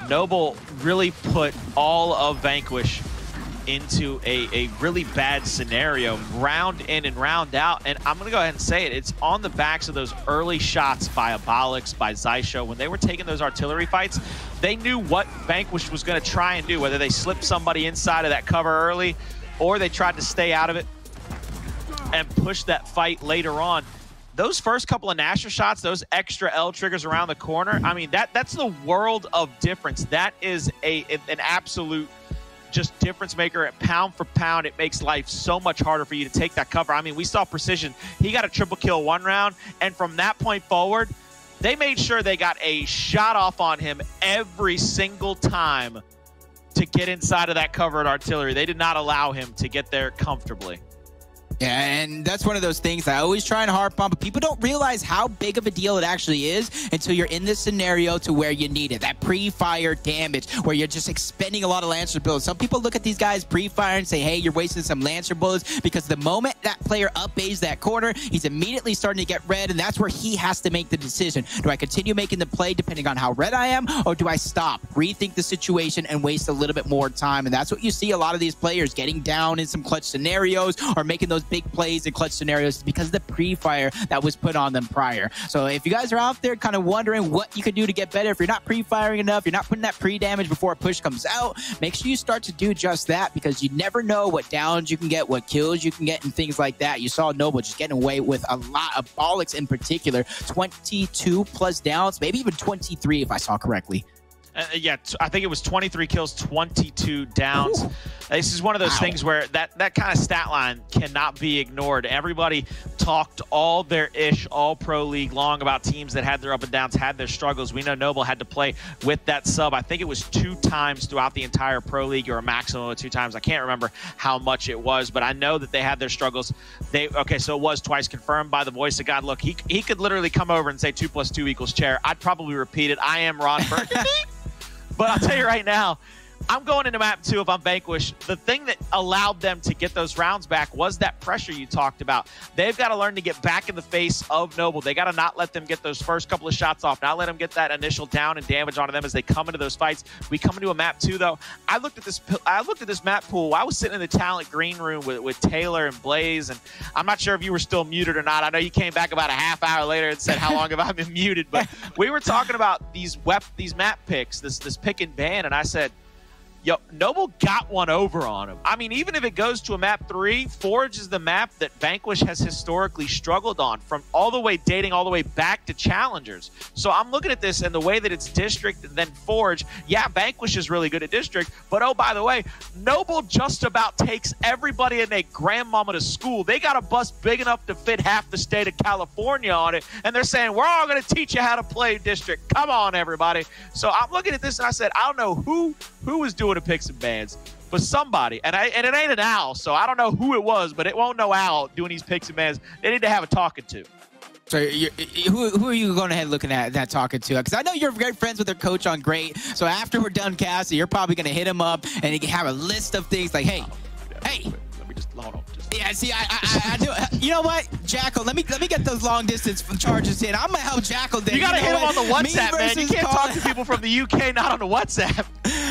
Speaker 1: Noble really put all of Vanquish into a really bad scenario, round in and round out, and I'm gonna go ahead and say it, it's on the backs of those early shots by Abolics, by Xysho. When they were taking those artillery fights, they knew what Vanquish was gonna try and do, whether they slipped somebody inside of that cover early or they tried to stay out of it and push that fight later on. Those first couple of Nasher shots, those extra L triggers around the corner, I mean, that's the world of difference. That is an absolute just difference maker. At pound for pound, it makes life so much harder for you to take that cover. I mean, we saw precision. He got a triple kill 1 round, and from that point forward, they made sure they got a shot off on him every single time to get inside of that covered artillery. They did not allow him to get there comfortably.
Speaker 2: Yeah, and that's one of those things that I always try and harp on, but people don't realize how big of a deal it actually is until you're in this scenario to where you need it. That pre-fire damage, where you're just expending a lot of Lancer bullets. Some people look at these guys pre-fire and say, hey, you're wasting some Lancer bullets, because the moment that player up-A's that corner, he's immediately starting to get red, and that's where he has to make the decision. Do I continue making the play depending on how red I am, or do I stop, rethink the situation, and waste a little bit more time? And that's what you see a lot of these players getting down in some clutch scenarios or making those big plays in clutch scenarios because of the pre-fire that was put on them prior. So if you guys are out there kind of wondering what you can do to get better, if you're not pre-firing enough, you're not putting that pre-damage before a push comes out, make sure you start to do just that, because you never know what downs you can get, what kills you can get, and things like that. You saw Noble just getting away with a lot of Abolics in particular, 22 plus downs, maybe even 23 if I saw correctly.
Speaker 1: Yeah, I think it was 23 kills, 22 downs. Ooh. This is one of those things where that kind of stat line cannot be ignored. Everybody talked all their all pro league long about teams that had their up and downs, had their struggles. We know Noble had to play with that sub. I think it was 2 times throughout the entire pro league, or a maximum of 2 times. I can't remember how much it was, but I know that they had their struggles. Okay, so it was twice confirmed by the voice of God. Look, he could literally come over and say 2 + 2 = chair. I'd probably repeat it. I am Ron Burgundy. But I'll tell you right now, I'm going into map 2 if I'm Vanquish. The thing that allowed them to get those rounds back was that pressure you talked about. They've got to learn to get back in the face of Noble. They got to not let them get those first couple of shots off, not let them get that initial down and damage onto them as they come into those fights. We come into a map 2 though. I looked at this map pool. I was sitting in the talent green room with Taylor and Blaze, and I'm not sure if you were still muted or not. I know you came back about a half hour later and said, how long have I been muted? But we were talking about these map picks, this pick and ban, and I said, yo, Noble got one over on him. I mean, even if it goes to a map 3, Forge is the map that Vanquish has historically struggled on, from dating all the way back to Challengers. So I'm looking at this and the way that it's District and then Forge. Yeah, Vanquish is really good at District, but oh, by the way, Noble just about takes everybody and their grandmama to school. They got a bus big enough to fit half the state of California on it, and they're saying, we're all going to teach you how to play District. Come on, everybody. So I'm looking at this and I said, I don't know who was doing the picks and bans, but somebody, and it ain't an Owl, so I don't know who it was, but it won't know Owl doing these picks and bans. They need to have a talking to.
Speaker 2: So who are you going ahead looking at that talking to? Because I know you're great friends with their coach on Great, so after we're done casting, you're probably going to hit him up and you can have a list of things like, hey.
Speaker 1: Let me just hold on.
Speaker 2: Yeah, see, I do. You know what, Jackal? Let me get those long distance charges in. I'm gonna help Jackal.
Speaker 1: You gotta hit him on the WhatsApp, man. You can't talk to people from the UK not on the WhatsApp.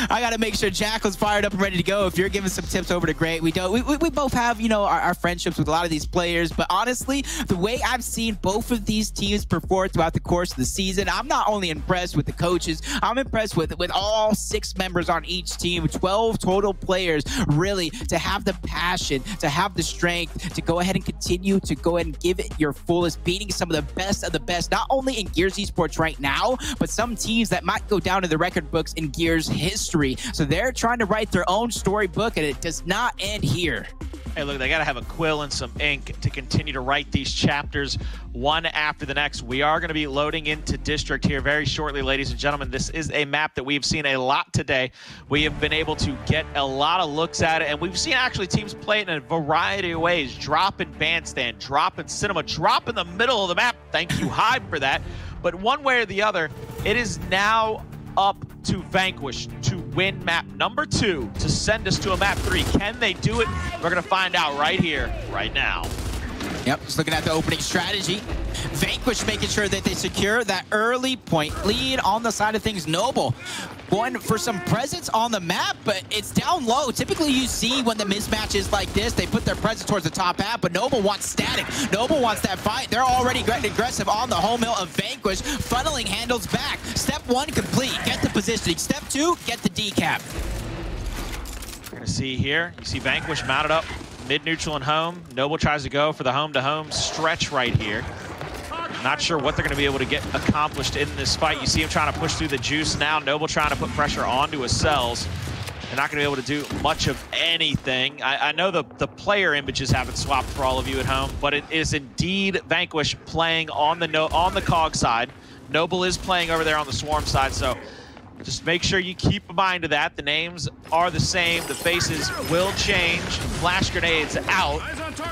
Speaker 2: I gotta make sure Jackal's fired up and ready to go. If you're giving some tips over to Great, we both have, you know, our friendships with a lot of these players. But honestly, the way I've seen both of these teams perform throughout the course of the season, I'm not only impressed with the coaches, I'm impressed with all 6 members on each team, 12 total players, really, to have the passion, to have the strength, to go ahead and continue to go ahead and give it your fullest, beating some of the best, not only in Gears Esports right now, but some teams that might go down to the record books in Gears history. So they're trying to write their own storybook, and it does not end here.
Speaker 1: Hey, look, they got to have a quill and some ink to continue to write these chapters one after the next. We are going to be loading into District here very shortly, ladies and gentlemen. This is a map that we've seen a lot today. We have been able to get a lot of looks at it, and we've seen actually teams play it in a variety of ways. Drop in Bandstand, drop in Cinema, drop in the middle of the map. Thank you, Hive, for that. But one way or the other, it is now up to Vanquish to win map number 2 to send us to a map 3. Can they do it? We're going to find out right here, right now.
Speaker 2: Yep, just looking at the opening strategy. Vanquish making sure that they secure that early point lead on the side of things. Noble going for some presence on the map, but it's down low. Typically you see when the mismatch is like this, they put their presence towards the top half, but Noble wants static. Noble wants that fight. They're already getting aggressive on the home hill of Vanquish, funneling Hndles back. Step 1 complete, get the positioning. Step 2, get the decap.
Speaker 1: We're going to see here, you see Vanquish mounted up mid, neutral, and home. Noble tries to go for the home-to-home stretch right here. Not sure what they're going to be able to get accomplished in this fight. You see him trying to push through the juice now. Noble trying to put pressure onto Acells. They're not going to be able to do much of anything. I know the player images haven't swapped for all of you at home, but it is indeed Vanquish playing on the COG side. Noble is playing over there on the Swarm side, so Just make sure you keep in mind of that. The names are the same. The faces will change. Flash grenades out.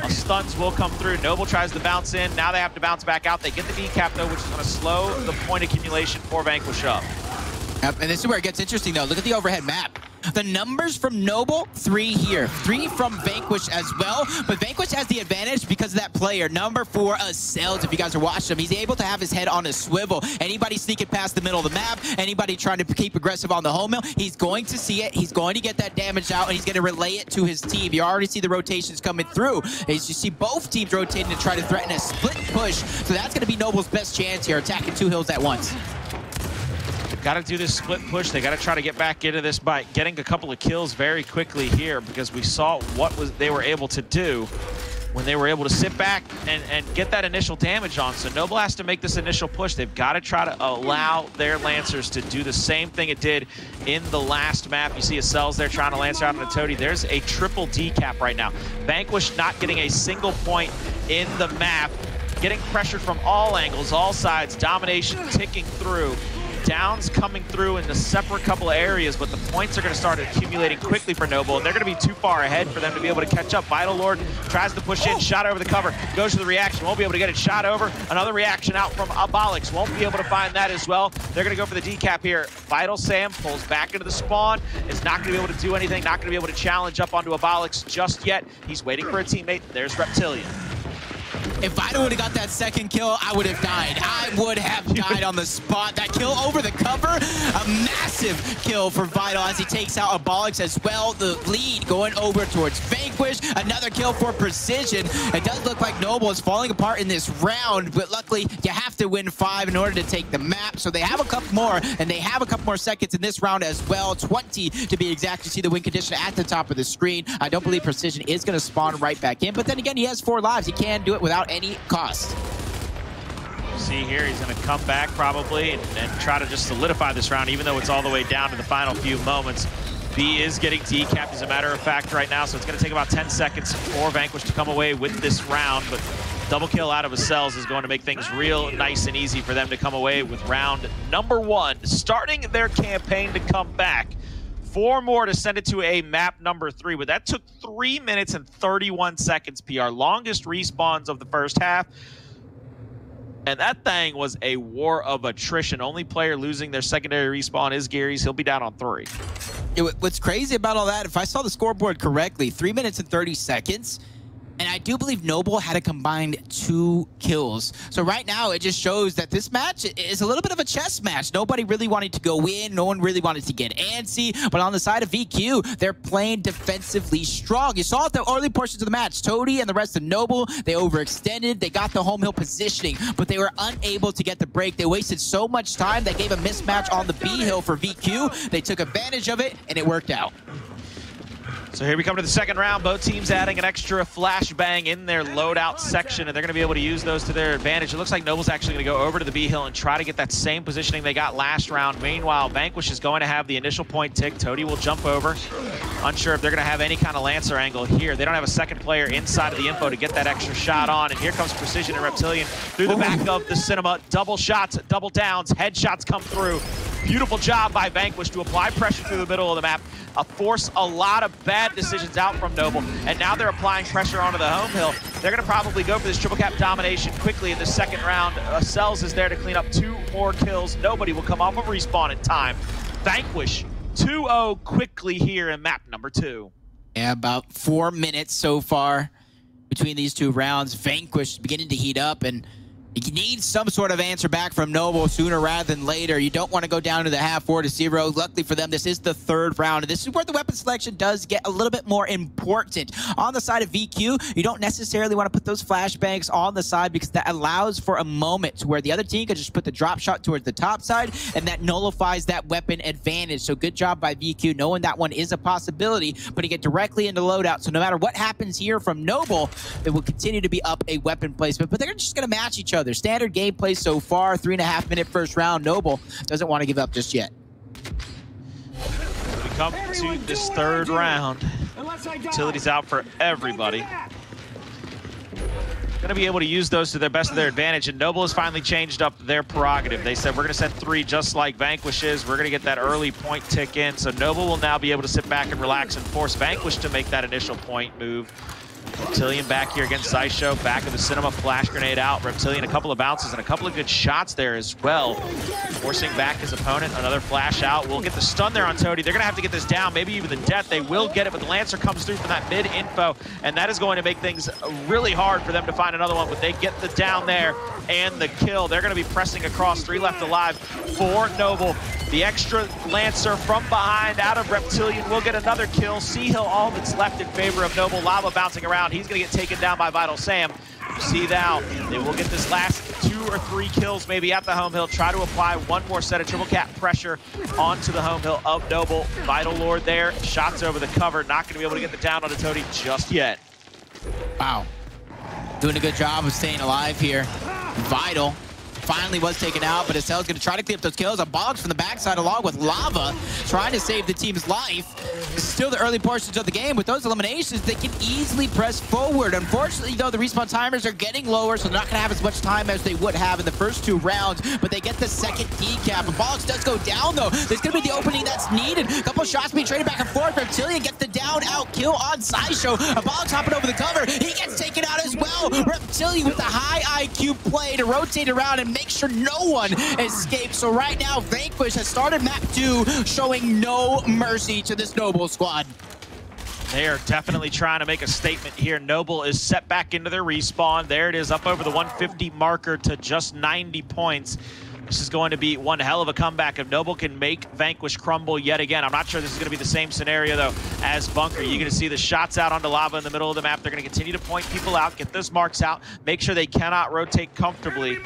Speaker 1: Stuns will come through. Noble tries to bounce in. Now they have to bounce back out. They get the decap, though, which is going to slow the point accumulation for Vanquish up.
Speaker 2: Yep, and this is where it gets interesting, though. Look at the overhead map. The numbers from Noble, 3 here. 3 from Vanquish as well. But Vanquish has the advantage because of that player. Number 4, Acells, if you guys are watching him. He's able to have his head on a swivel. Anybody sneaking past the middle of the map, anybody trying to keep aggressive on the home hill, he's going to see it. He's going to get that damage out, and he's going to relay it to his team. You already see the rotations coming through. As you see both teams rotating to try to threaten a split push. So that's going to be Noble's best chance here, attacking 2 hills at once.
Speaker 1: Got to do this split push. They got to try to get back into this by getting a couple of kills very quickly here, because we saw what they were able to do when they were able to sit back and get that initial damage on. So Noble has to make this initial push. They've got to try to allow their Lancers to do the same thing it did in the last map. You see Acells there trying to Lancer out on a Toti. There's a triple decap right now. Vanquish not getting a single point in the map, getting pressured from all angles, all sides. Domination ticking through. Downs coming through in a separate couple of areas, but the points are going to start accumulating quickly for Noble, and they're going to be too far ahead for them to be able to catch up. Vital Lord tries to push in, shot over the cover, goes to the reaction, won't be able to get it, shot over. Another reaction out from Abolics, won't be able to find that as well. They're going to go for the decap here. Vital Sam pulls back into the spawn, is not going to be able to do anything, not going to be able to challenge up onto Abolics just yet. He's waiting for a teammate. There's Reptilian.
Speaker 2: If Vital would have got that second kill, I would have died. I would have died on the spot. That kill over the cover, a massive kill for Vital as he takes out Abolics as well. The lead going over towards Vanquish. Another kill for Precision. It does look like Noble is falling apart in this round, but luckily you have to win 5 in order to take the map. So they have a couple more, and they have a couple more seconds in this round as well. 20 to be exact. You see the win condition at the top of the screen. I don't believe Precision is going to spawn right back in, but then again, he has 4 lives. He can do it without any cost.
Speaker 1: See here, he's going to come back probably and try to just solidify this round, even though it's all the way down to the final few moments. B is getting decapped, as a matter of fact, right now, so it's going to take about 10 seconds for Vanquish to come away with this round, but double kill out of Acells is going to make things real nice and easy for them to come away with round number 1, starting their campaign to come back. 4 more to send it to a map number 3, but that took 3 minutes and 31 seconds, PR. Longest respawns of the first half. And that thing was a war of attrition. Only player losing their secondary respawn is Gearries. He'll be down on 3.
Speaker 2: What's crazy about all that, if I saw the scoreboard correctly, 3 minutes and 30 seconds. And I do believe Noble had a combined 2 kills. So right now, it just shows that this match is a little bit of a chess match. Nobody really wanted to go in. No one really wanted to get antsy. But on the side of VQ, they're playing defensively strong. You saw at the early portions of the match, Toti and the rest of Noble, they overextended. They got the home hill positioning, but they were unable to get the break. They wasted so much time. They gave a mismatch on the B hill for VQ. They took advantage of it, and it worked out.
Speaker 1: So here we come to the second round. Both teams adding an extra flashbang in their loadout section, and they're going to be able to use those to their advantage. It looks like Noble's actually going to go over to the B hill and try to get that same positioning they got last round. Meanwhile, Vanquish is going to have the initial point tick. Toti will jump over. Unsure if they're going to have any kind of Lancer angle here. They don't have a second player inside of the info to get that extra shot on. And here comes Precision and Reptilian through the back of the cinema. Double shots, double downs, headshots come through. Beautiful job by Vanquish to apply pressure through the middle of the map, force a lot of bad decisions out from Noble, and now they're applying pressure onto the home hill. They're going to probably go for this triple cap domination quickly in the second round. Acells is there to clean up 2 more kills. Nobody will come off of respawn in time. Vanquish 2-0 quickly here in map number 2.
Speaker 2: Yeah, about 4 minutes so far between these 2 rounds. Vanquish beginning to heat up, and you need some sort of answer back from Noble sooner rather than later. You don't want to go down to the half 4-0. Luckily for them, this is the 3rd round, and this is where the weapon selection does get a little bit more important. On the side of VQ, you don't necessarily want to put those flashbangs on the side because that allows for a moment where the other team can just put the drop shot towards the top side, and that nullifies that weapon advantage. So good job by VQ knowing that one is a possibility, putting it directly into loadout. So no matter what happens here from Noble, it will continue to be up a weapon placement, but they're just going to match each other. Standard gameplay so far, 3.5-minute first round. Noble doesn't want to give up just yet.
Speaker 1: We come to this 3rd round. Utility's out for everybody. going to be able to use those to their best of their advantage, and Noble has finally changed up their prerogative. They said, we're going to set 3 just like Vanquish is. We're going to get that early point tick in, so Noble will now be able to sit back and relax and force Vanquish to make that initial point move. Reptilian back here against Xysho, back of the cinema, flash grenade out. Reptilian a couple of bounces and a couple of good shots there as well. Forcing back his opponent, another flash out. We'll get the stun there on Toti. They're gonna have to get this down, maybe even the death. They will get it, but the Lancer comes through from that mid info, and that is going to make things really hard for them to find another one, but they get the down there and the kill. They're gonna be pressing across, 3 left alive for Noble. The extra Lancer from behind out of Reptilian will get another kill. Xysho all that's left in favor of Noble. Lava bouncing around. He's going to get taken down by Vital Sam. You see now, they will get this last 2 or 3 kills maybe at the home hill. Try to apply one more set of triple cap pressure onto the home hill of Noble. Vital Lord there. Shots over the cover. Not going to be able to get the down on the Toti just yet.
Speaker 2: Wow. Doing a good job of staying alive here. Vital finally was taken out, but Acells going to try to clean up those kills. Abolics from the backside along with Lava, trying to save the team's life. This is still the early portions of the game. With those eliminations, they can easily press forward. Unfortunately, though, the respawn timers are getting lower, so they're not going to have as much time as they would have in the first 2 rounds, but they get the second decap. Abolics does go down, though. There's going to be the opening that's needed. A couple shots being traded back and forth. Reptilian gets the down-out kill on Xysho. Abolics hopping over the cover. He gets taken out as well. Reptilian with the high IQ play to rotate around and make sure no one escapes. So right now, Vanquish has started map 2, showing no mercy to this Noble squad.
Speaker 1: They are definitely trying to make a statement here. Noble is set back into their respawn. There it is, up over the 150 marker to just 90 points. This is going to be one hell of a comeback if Noble can make Vanquish crumble yet again. I'm not sure this is going to be the same scenario, though, as Bunker. You're going to see the shots out onto Lava in the middle of the map. They're going to continue to point people out, get those marks out, make sure they cannot rotate comfortably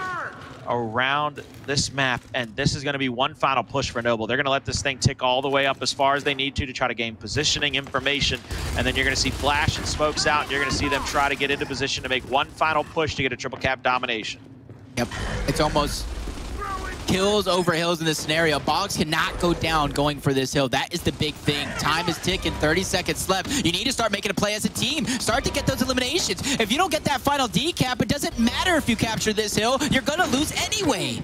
Speaker 1: around this map, and this is going to be one final push for Noble. They're going to let this thing tick all the way up as far as they need to try to gain positioning information, and then you're going to see flash and smokes out, and you're going to see them try to get into position to make one final push to get a triple cap domination.
Speaker 2: Yep, it's almost kills over hills in this scenario. Abolics cannot go down going for this hill. That is the big thing. Time is ticking, 30 seconds left. You need to start making a play as a team. Start to get those eliminations. If you don't get that final decap, it doesn't matter if you capture this hill. You're gonna lose anyway.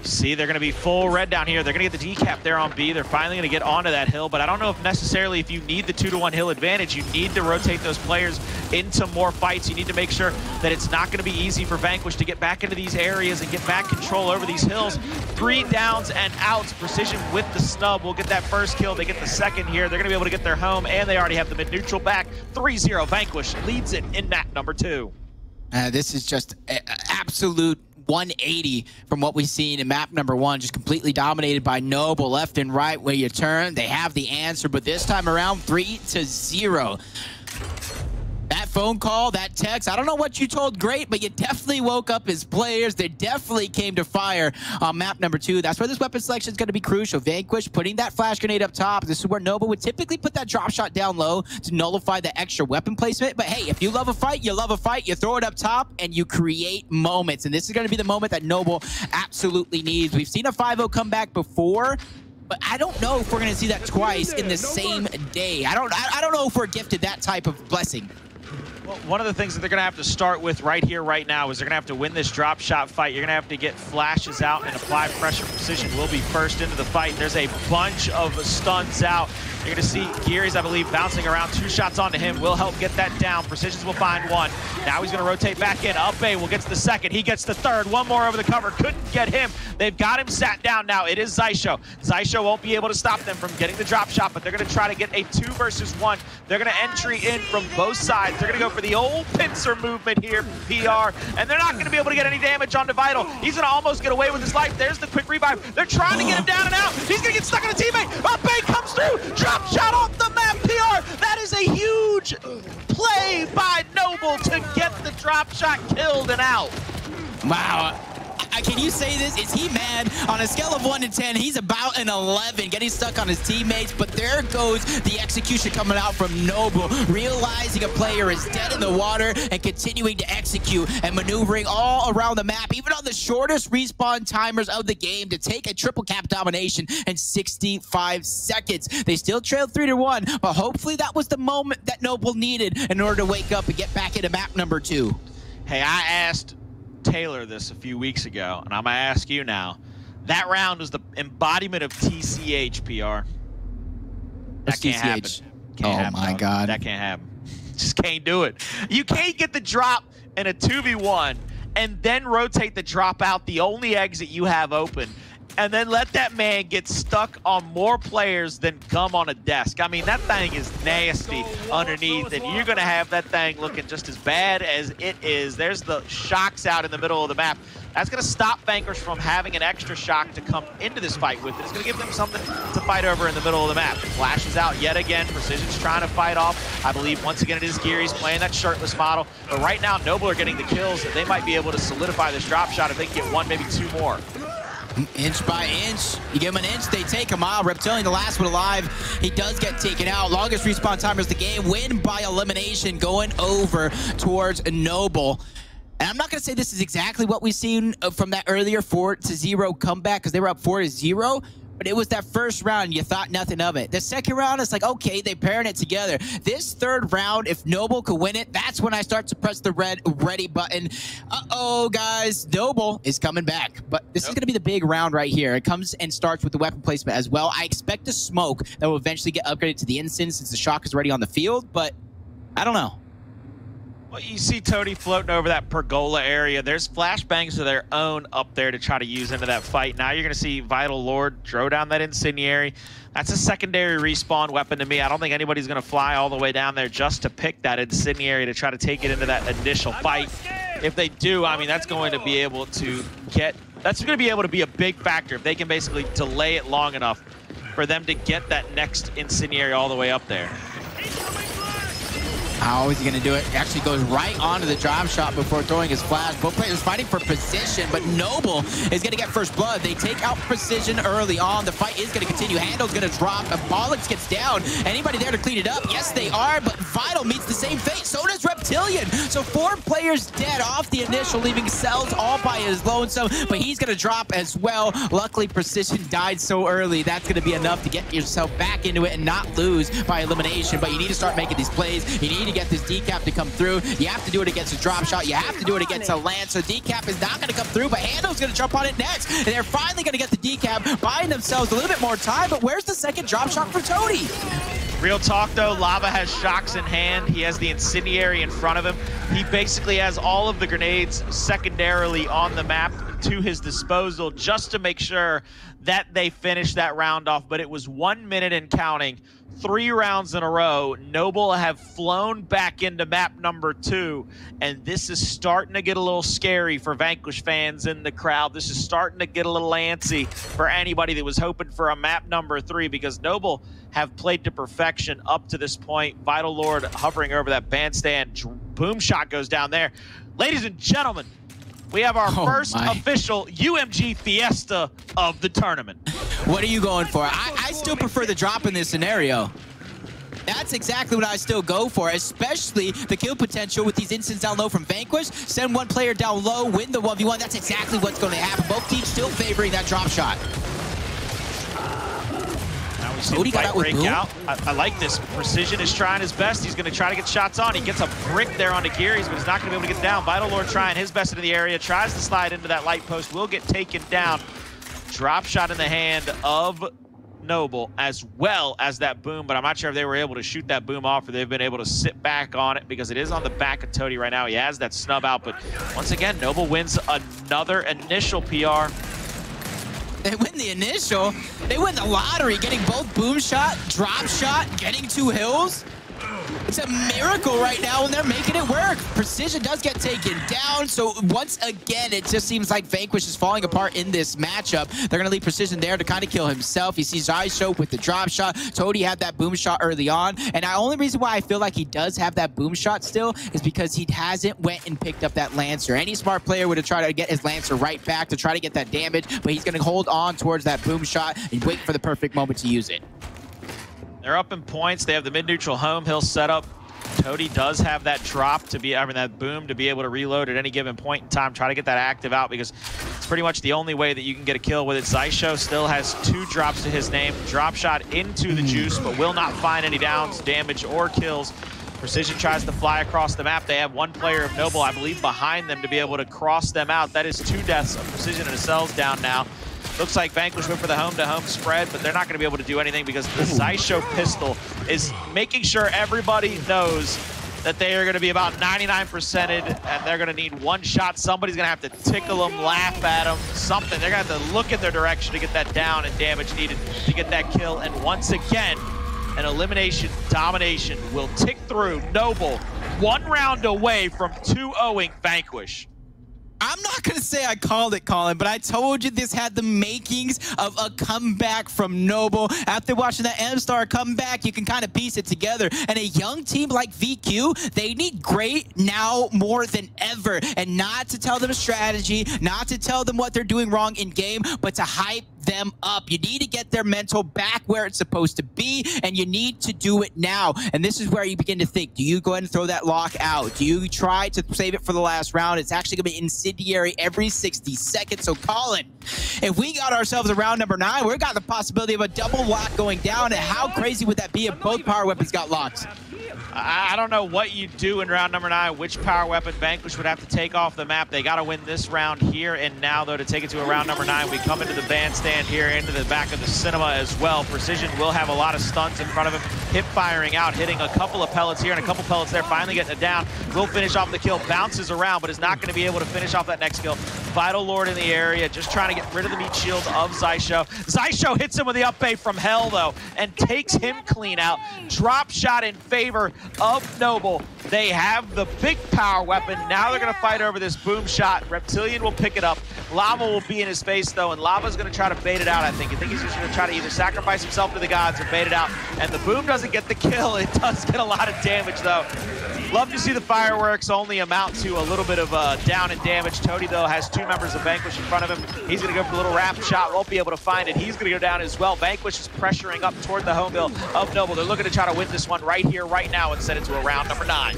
Speaker 1: See, they're going to be full red down here. They're going to get the decap there on B. They're finally going to get onto that hill, but I don't know if necessarily if you need the 2-to-1 hill advantage, you need to rotate those players into more fights. You need to make sure that it's not going to be easy for Vanquish to get back into these areas and get back control over these hills. 3 downs and outs. Precision with the snub will get that first kill. They get the second here. They're going to be able to get their home, and they already have the mid-neutral back. 3-0. Vanquish leads it in map number 2.
Speaker 2: This is just absolute 180 from what we've seen in map number 1, just completely dominated by Noble left and right where you turn. They have the answer, but this time around 3-0. That phone call, that text, I don't know what you told Great, but you definitely woke up his players. They definitely came to fire on map number 2. That's where this weapon selection is going to be crucial. Vanquish putting that flash grenade up top. This is where Noble would typically put that drop shot down low to nullify the extra weapon placement. But hey, if you love a fight, you love a fight. You throw it up top and you create moments. And this is going to be the moment that Noble absolutely needs. We've seen a 5-0 comeback before, but I don't know if we're going to see that twice in the same day. I don't know if we're gifted that type of blessing.
Speaker 1: Well, one of the things that they're going to have to start with right here, right now, is they're going to have to win this drop shot fight. You're going to have to get flashes out and apply pressure. Precision will be first into the fight. There's a bunch of stuns out. You're going to see Gearries, I believe, bouncing around. 2 shots onto him will help get that down. Precisions will find 1. Now he's going to rotate back in. Up A will get the second. He gets the third. 1 more over the cover. Couldn't get him. They've got him sat down now. It is Xysho. Xysho won't be able to stop them from getting the drop shot, but they're going to try to get a 2 versus 1. They're going to entry in from both sides. They're going to go for the old pincer movement here, PR, and they're not going to be able to get any damage onto Vital. He's going to almost get away with his life. There's the quick revive. They're trying to get him down and out. He's going to get stuck on a teammate. Up A comes through. Drop shot off the map, PR. That is a huge play by Noble to get the drop shot killed and out.
Speaker 2: Wow. can you say this? Is he mad? On a scale of 1 to 10, he's about an 11, getting stuck on his teammates, but there goes the execution coming out from Noble, realizing a player is dead in the water and continuing to execute and maneuvering all around the map, even on the shortest respawn timers of the game, to take a triple cap domination in 65 seconds. They still trailed 3-1, but hopefully that was the moment that Noble needed in order to wake up and get back into map number 2.
Speaker 1: Hey, I asked Taylor this a few weeks ago, and I'm going to ask you now. That round was the embodiment of TCH, PR. That can't happen. Can't happen,
Speaker 2: my God.
Speaker 1: That can't happen. Just can't do it. You can't get the drop in a 2v1 and then rotate the drop out, the only exit you have open, and then let that man get stuck on more players than gum on a desk. I mean, that thing is nasty underneath, and you're going to have that thing looking just as bad as it is. There's the shocks out in the middle of the map. That's going to stop Vanquish from having an extra shock to come into this fight with. It's going to give them something to fight over in the middle of the map. Flashes out yet again. Precision's trying to fight off. I believe once again it is Gearries playing that shirtless model. But right now, Noble are getting the kills. They might be able to solidify this drop shot if they can get one, maybe two more.
Speaker 2: Inch by inch. You give him an inch, they take a mile. Reptilian, the last one alive. He does get taken out. Longest respawn time is the game. Win by elimination, going over towards Noble. And I'm not going to say this is exactly what we've seen from that earlier 4-0 comeback, because they were up 4-0. But it was that first round, you thought nothing of it. The second round, it's like, okay, they paired it together. This third round, if Noble could win it, that's when I start to press the ready button. Uh-oh, guys, Noble is coming back. But this is going to be the big round right here. It comes and starts with the weapon placement as well. I expect a smoke that will eventually get upgraded to the instant since the shock is already on the field, but I don't know.
Speaker 1: Well, you see Toti floating over that pergola area. There's flashbangs of their own up there to try to use into that fight. Now you're going to see Vital Lord throw down that incendiary. That's a secondary respawn weapon to me. I don't think anybody's going to fly all the way down there just to pick that incendiary to try to take it into that initial fight. If they do, I mean, that's going to be able to get... That's going to be able to be a big factor if they can basically delay it long enough for them to get that next incendiary all the way up there.
Speaker 2: How is he going to do it? He actually goes right onto the drop shot before throwing his flash. Both players fighting for position, but Noble is going to get first blood. They take out Precision early on. The fight is going to continue. Hndles going to drop. Abolics gets down. Anybody there to clean it up? Yes, they are, but Vital meets the same fate. So does Reptilian. So 4 players dead off the initial, leaving Acells all by his lonesome, but he's going to drop as well. Luckily, Precision died so early. That's going to be enough to get yourself back into it and not lose by elimination, but you need to start making these plays. You need to get this decap to come through. You have to do it against a drop shot. You have to do it against a lance. So decap is not going to come through, but Hndles going to jump on it next. And they're finally going to get the decap, buying themselves a little bit more time, but where's the second drop shot for Toti?
Speaker 1: Real talk, though, Lava has shocks in hand. He has the incendiary in front of him. He basically has all of the grenades secondarily on the map to his disposal just to make sure that they finish that round off. But it was 1 minute and counting. 3 rounds in a row. Noble have flown back into map number 2, and this is starting to get a little scary for Vanquish fans in the crowd. This is starting to get a little antsy for anybody that was hoping for a map number 3, because Noble have played to perfection up to this point. Vital Lord hovering over that bandstand. Boom shot goes down there. Ladies and gentlemen, we have our first official UMG Fiesta of the tournament.
Speaker 2: What are you going for? I still prefer the drop in this scenario. That's exactly what I still go for, especially the kill potential with these instants down low from Vanquish. Send 1 player down low, win the 1v1. That's exactly what's going to happen. Both teams still favoring that drop shot.
Speaker 1: Now we see the fight break out. I like this. Precision is trying his best. He's going to try to get shots on. He gets a brick there onto Gearries, but he's not going to be able to get down. Vital Lord trying his best into the area. Tries to slide into that light post. Will get taken down. Drop shot in the hand of Noble, as well as that boom, but I'm not sure if they were able to shoot that boom off or they've been able to sit back on it, because it is on the back of Toti right now. He has that snub out, but once again, Noble wins another initial PR.
Speaker 2: They win the initial. They win the lottery, getting both boom shot, drop shot, getting 2 hills. It's a miracle right now, and they're making it work. Precision does get taken down, so once again, it just seems like Vanquish is falling apart in this matchup. They're going to leave Precision there to kind of kill himself. You see Xysho with the drop shot. Toti had that boom shot early on, and the only reason why I feel like he does have that boom shot still is because he hasn't went and picked up that Lancer. Any smart player would have tried to get his Lancer right back to try to get that damage, but he's going to hold on towards that boom shot and wait for the perfect moment to use it.
Speaker 1: They're up in points. They have the mid-neutral home hill set up. Toti does have that drop to be, I mean, that boom to be able to reload at any given point in time. Try to get that active out because it's pretty much the only way that you can get a kill with it. Xysho still has 2 drops to his name. Drop shot into the juice, but will not find any downs, damage, or kills. Precision tries to fly across the map. They have 1 player of Noble, I believe, behind them to be able to cross them out. That is 2 deaths of Precision and Acells down now. Looks like Vanquish went for the home-to-home spread, but they're not going to be able to do anything because the Xysho pistol is making sure everybody knows that they are going to be about 99%ed, and they're going to need 1 shot. Somebody's going to have to tickle them, laugh at them, something. They're going to have to look in their direction to get that down and damage needed to get that kill. And once again, an elimination domination will tick through Noble, 1 round away from 2-0ing Vanquish.
Speaker 2: I'm not going to say I called it, Colin, but I told you this had the makings of a comeback from Noble. After watching that M-Star comeback, you can kind of piece it together. And a young team like VQ, they need great now more than ever. And not to tell them a strategy, not to tell them what they're doing wrong in game, but to hype them up. You need to get their mental back where it's supposed to be, and you need to do it now. And this is where you begin to think, do you go ahead and throw that lock out? Do you try to save it for the last round? It's actually going to be incendiary every 60 seconds. So Colin, if we got ourselves a round number 9, we've got the possibility of a double lock going down. And how crazy would that be if both power weapons got locked?
Speaker 1: I don't know what you do in round number 9, which power weapon Vanquish would have to take off the map. They got to win this round here and now, though, to take it to a round number 9. We come into the bandstand here, into the back of the cinema as well. Precision will have a lot of stuns in front of him. Hip firing out, hitting a couple of pellets here and a couple pellets there, finally getting it down. Will finish off the kill, bounces around, but is not going to be able to finish off that next kill. Vital Lord in the area, just trying to get rid of the meat shield of Xysho. Xysho hits him with the up A from hell, though, and takes him clean out. Drop shot in favor of Noble. They have the big power weapon. Now they're going to fight over this boom shot. Reptilian will pick it up. Lava will be in his face, though, and Lava's going to try to bait it out, I think. I think he's just going to try to either sacrifice himself to the gods or bait it out. And the boom doesn't get the kill. It does get a lot of damage, though. Love to see the fireworks only amount to a little bit of down and damage. Toti, though, has 2 members of Vanquish in front of him. He's going to go for a little wrap shot. Won't be able to find it. He's going to go down as well. Vanquish is pressuring up toward the home hill of Noble. They're looking to try to win this one right here, right now, and send it to a round number 9.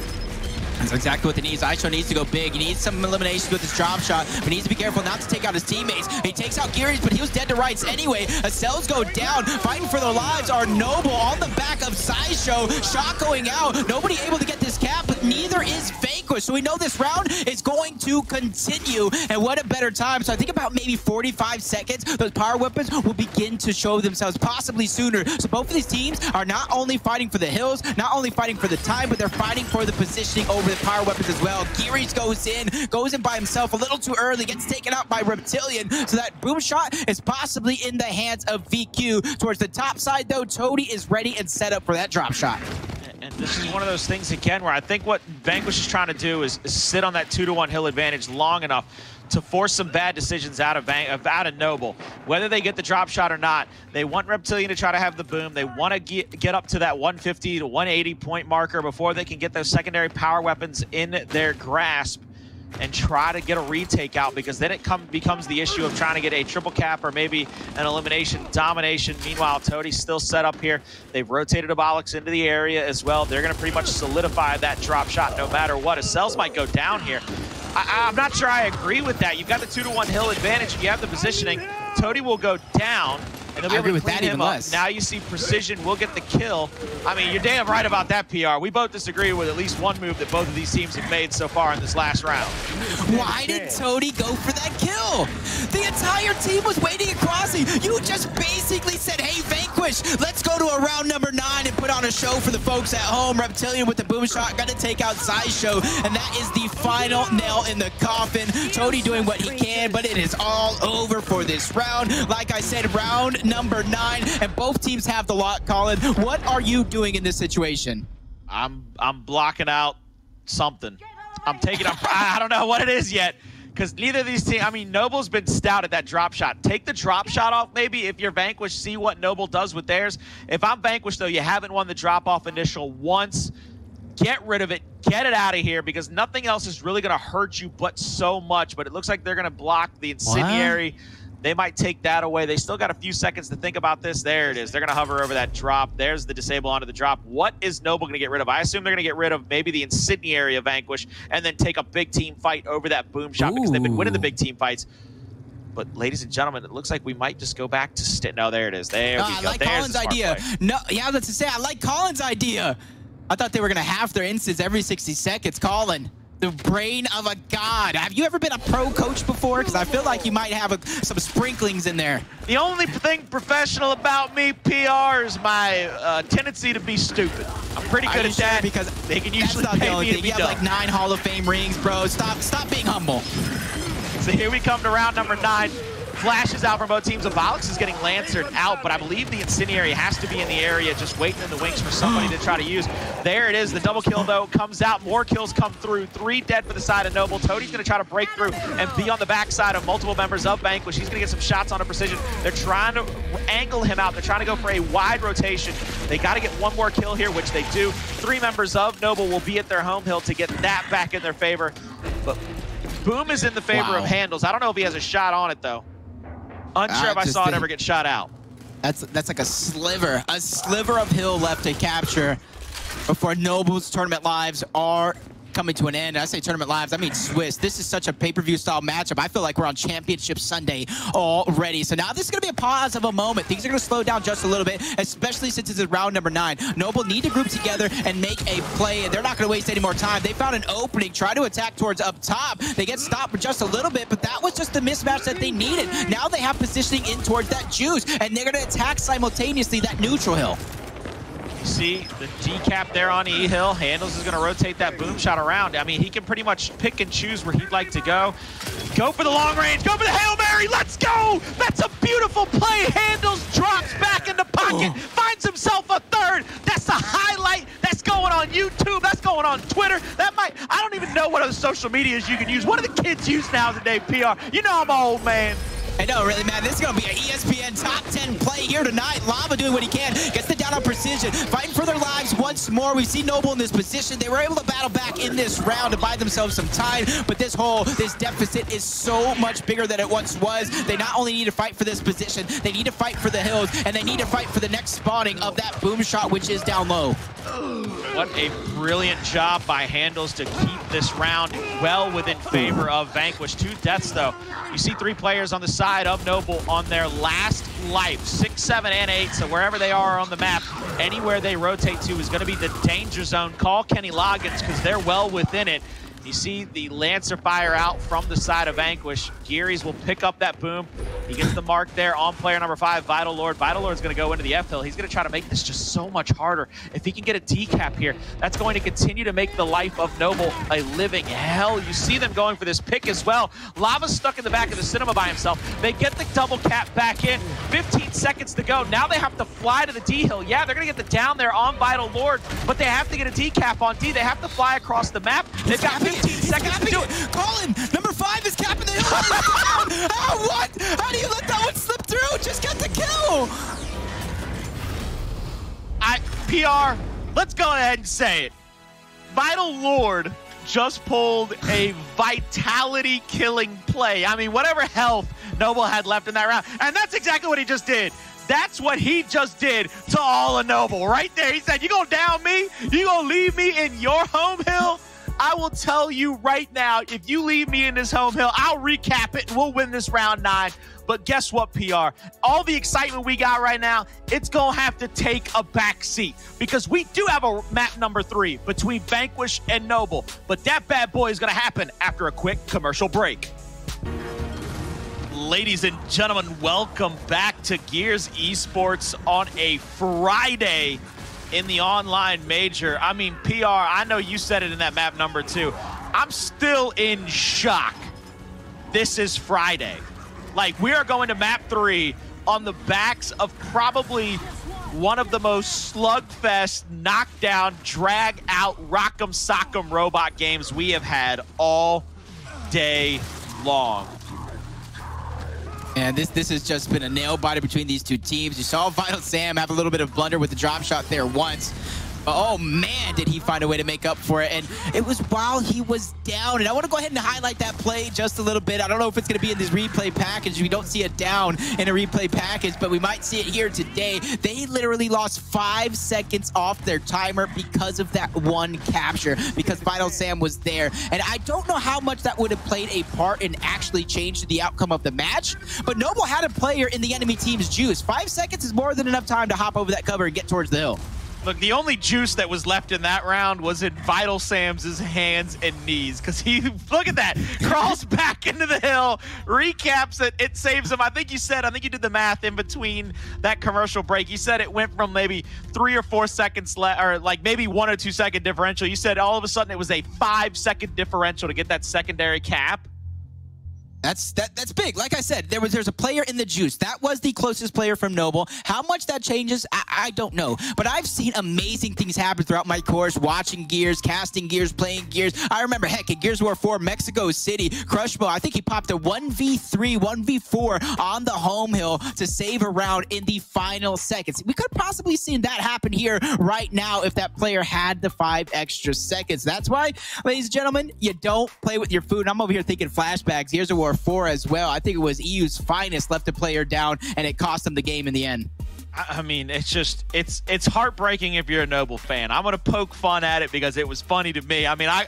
Speaker 2: That's exactly what they need. Xysho needs to go big. He needs some eliminations with his drop shot, but he needs to be careful not to take out his teammates. He takes out Gearries, but he was dead to rights anyway. Acells go down. Fighting for their lives are Noble on the back of Xysho. Shot going out. Nobody able to get this cap, but neither is Vanquish. So we know this round is going to continue, and what a better time. So I think about maybe 45 seconds, those power weapons will begin to show themselves, possibly sooner. So both of these teams are not only fighting for the hills, not only fighting for the time, but they're fighting for the positioning over the power weapons as well. Gearries goes in by himself a little too early, gets taken out by Reptilian, so that boom shot is possibly in the hands of VQ. Towards the top side, though, Toti is ready and set up for that drop shot.
Speaker 1: And this is one of those things, again, where I think what Vanquish is trying to do is sit on that 2-to-1 hill advantage long enough to force some bad decisions out of Noble. Whether they get the drop shot or not, they want Reptilian to try to have the boom. They want to get up to that 150 to 180 point marker before they can get those secondary power weapons in their grasp and try to get a retake out, because then it becomes the issue of trying to get a triple cap or maybe an elimination domination. Meanwhile, Toti's still set up here. They've rotated Abolics into the area as well. They're going to pretty much solidify that drop shot no matter what. Acells might go down here. I'm not sure I agree with that. You've got the 2-to-1 hill advantage and you have the positioning. Toti will go down, and they'll be able to clean him up. Now you see Precision will get the kill. I mean, you're damn right about that, PR. We both disagree with at least one move that both of these teams have made so far in this last round.
Speaker 2: Why did Toti go for that kill? The entire team was waiting and crossing. You just basically said, hey, Vanquish, let's go to a round number 9 and put on a show for the folks at home. Reptilian with the boom shot, gonna take out Xysho, and that is the final nail in the coffin. Toti doing what he can, but it is all over for this round. Like I said, round number 9, and both teams have the lock, Colin. What are you doing in this situation?
Speaker 1: I'm blocking out something. I'm taking up. I don't know what it is yet, because neither of these teams. I mean, Noble's been stout at that drop shot. Take the drop shot off, maybe, if you're Vanquish. See what Noble does with theirs. If I'm Vanquish, though, you haven't won the drop off initial once. Get rid of it. Get it out of here, because nothing else is really going to hurt you but so much. But it looks like they're going to block the incendiary. What? They might take that away. They still got a few seconds to think about this. There it is. They're going to hover over that drop. There's the disable onto the drop. What is Noble going to get rid of? I assume they're going to get rid of maybe the incendiary of Vanquish and then take a big team fight over that boom shot, because they've been winning the big team fights. But ladies and gentlemen, it looks like we might just go back to no, there it is. There we go.
Speaker 2: I like
Speaker 1: There's
Speaker 2: Colin's idea.
Speaker 1: Play.
Speaker 2: No, yeah, let's say I like Colin's idea. I thought they were going to halve their instants every 60 seconds. Colin, the brain of a god. Have you ever been a pro coach before? Because I feel like you might have some sprinklings in there.
Speaker 1: The only thing professional about me, PR, is my tendency to be stupid. I'm pretty good at that, because they can usually pay me to be dumb.
Speaker 2: You have like 9 Hall of Fame rings, bro. Stop being humble.
Speaker 1: So here we come to round number 9. Flashes out from both teams. Abolics is getting Lancered out, but I believe the incendiary has to be in the area, just waiting in the wings for somebody to try to use. There it is. The double kill, though, comes out. More kills come through. 3 dead for the side of Noble. Toti's going to try to break through and be on the backside of multiple members of Vanquish. He's going to get some shots on a precision. They're trying to angle him out. They're trying to go for a wide rotation. They got to get one more kill here, which they do. 3 members of Noble will be at their home hill to get that back in their favor. But Boom is in the favor of Hndles. I don't know if he has a shot on it, though. Unsure if I saw it ever get shot out.
Speaker 2: That's like a sliver of hill left to capture before Noble's tournament lives are coming to an end. I say tournament lives, I mean Swiss. This is such a pay-per-view style matchup. I feel like we're on Championship Sunday already. So now this is going to be a pause of a moment. Things are going to slow down just a little bit, especially since this is round number 9. Noble need to group together and make a play, and they're not going to waste any more time. They found an opening, try to attack towards up top. They get stopped for just a little bit, but that was just the mismatch that they needed. Now they have positioning in towards that juice, and they're going to attack simultaneously that neutral hill.
Speaker 1: See the decap there on E-Hill. Hndles is going to rotate that boom shot around. I mean, he can pretty much pick and choose where he'd like to go. Go for the long range. Go for the Hail Mary. Let's go. That's a beautiful play. Hndles drops back in the pocket. Finds himself a third. That's the highlight. That's going on YouTube. That's going on Twitter. I don't even know what other social medias you can use. What do the kids use nowadays, PR? You know I'm old, man.
Speaker 2: I know, really, man. This is going to be an ESPN top 10 play here tonight. Lava doing what he can. Gets the down on precision. Fighting for their lives once more. We see Noble in this position. They were able to battle back in this round to buy themselves some time. But this deficit is so much bigger than it once was. They not only need to fight for this position, they need to fight for the hills, and they need to fight for the next spawning of that boom shot, which is down low.
Speaker 1: What a brilliant job by Hndles to keep this round well within favor of Vanquish. 2 deaths, though. You see 3 players on the side of Noble on their last life, 6, 7, and 8. So wherever they are on the map, anywhere they rotate to is going to be the danger zone. Call Kenny Loggins, because they're well within it. You see the Lancer fire out from the side of Vanquish. Gearries will pick up that boom. He gets the mark there on player number 5, Vital Lord. Vital Lord's going to go into the F-Hill. He's going to try to make this just so much harder. If he can get a decap here, that's going to continue to make the life of Noble a living hell. You see them going for this pick as well. Lava's stuck in the back of the cinema by himself. They get the double cap back in. 15 seconds to go. Now they have to fly to the D-Hill. Yeah, they're going to get the down there on Vital Lord, but they have to get a decap on D. They have to fly across the map. They've got 15 seconds to do it.
Speaker 2: Colin, number 5 is capping the hill. Oh, what? How do you let that one slip through? Just get the kill.
Speaker 1: PR, let's go ahead and say it. Vital Lord just pulled a vitality killing play. I mean, whatever health Noble had left in that round. And that's exactly what he just did. That's what he just did to all of Noble right there. He said, you gonna down me? You gonna leave me in your home hill? I will tell you right now, if you leave me in this home hill, I'll recap it and we'll win this round 9. But guess what, PR? All the excitement we got right now, it's going to have to take a back seat, because we do have a map number 3 between Vanquish and Noble. But that bad boy is going to happen after a quick commercial break. Ladies and gentlemen, welcome back to Gears Esports on a Friday in the online major. I mean, PR, I know you said it in that map number 2. I'm still in shock. This is Friday. Like, we are going to map 3 on the backs of probably one of the most slugfest, knockdown, drag out, rock'em sock'em robot games we have had all day long.
Speaker 2: And this has just been a nail biter between these two teams. You saw Vital Sam have a little bit of blunder with the drop shot there once. Oh man, did he find a way to make up for it. And it was while he was down. And I want to go ahead and highlight that play just a little bit. I don't know if it's going to be in this replay package. We don't see it down in a replay package, but we might see it here today. They literally lost 5 seconds off their timer because of that one capture, because Vital Sam was there. And I don't know how much that would have played a part in actually changing the outcome of the match, but Noble had a player in the enemy team's juice. 5 seconds is more than enough time to hop over that cover and get towards the hill.
Speaker 1: Look, the only juice that was left in that round was in Vital Sam's hands and knees, because he, look at that, crawls back into the hill, recaps it, it saves him. I think you did the math in between that commercial break. You said it went from maybe 3 or 4 seconds left, or like maybe 1 or 2 second differential. You said all of a sudden it was a 5-second differential to get that secondary cap.
Speaker 2: That's big. Like I said, there's a player in the juice. That was the closest player from Noble. How much that changes, I don't know. But I've seen amazing things happen throughout my course, watching Gears, casting Gears, playing Gears. I remember, heck, in Gears War 4, Mexico City, Crushmo, I think he popped a 1v3, 1v4 on the home hill to save a round in the final seconds. We could possibly see that happen here right now if that player had the 5 extra seconds. That's why, ladies and gentlemen, you don't play with your food. I'm over here thinking flashbacks. Gears of War 4 as well. I think it was EU's finest left a player down, and it cost them the game in the end.
Speaker 1: I mean, it's heartbreaking if you're a Noble fan. I'm gonna poke fun at it because it was funny to me. I mean, I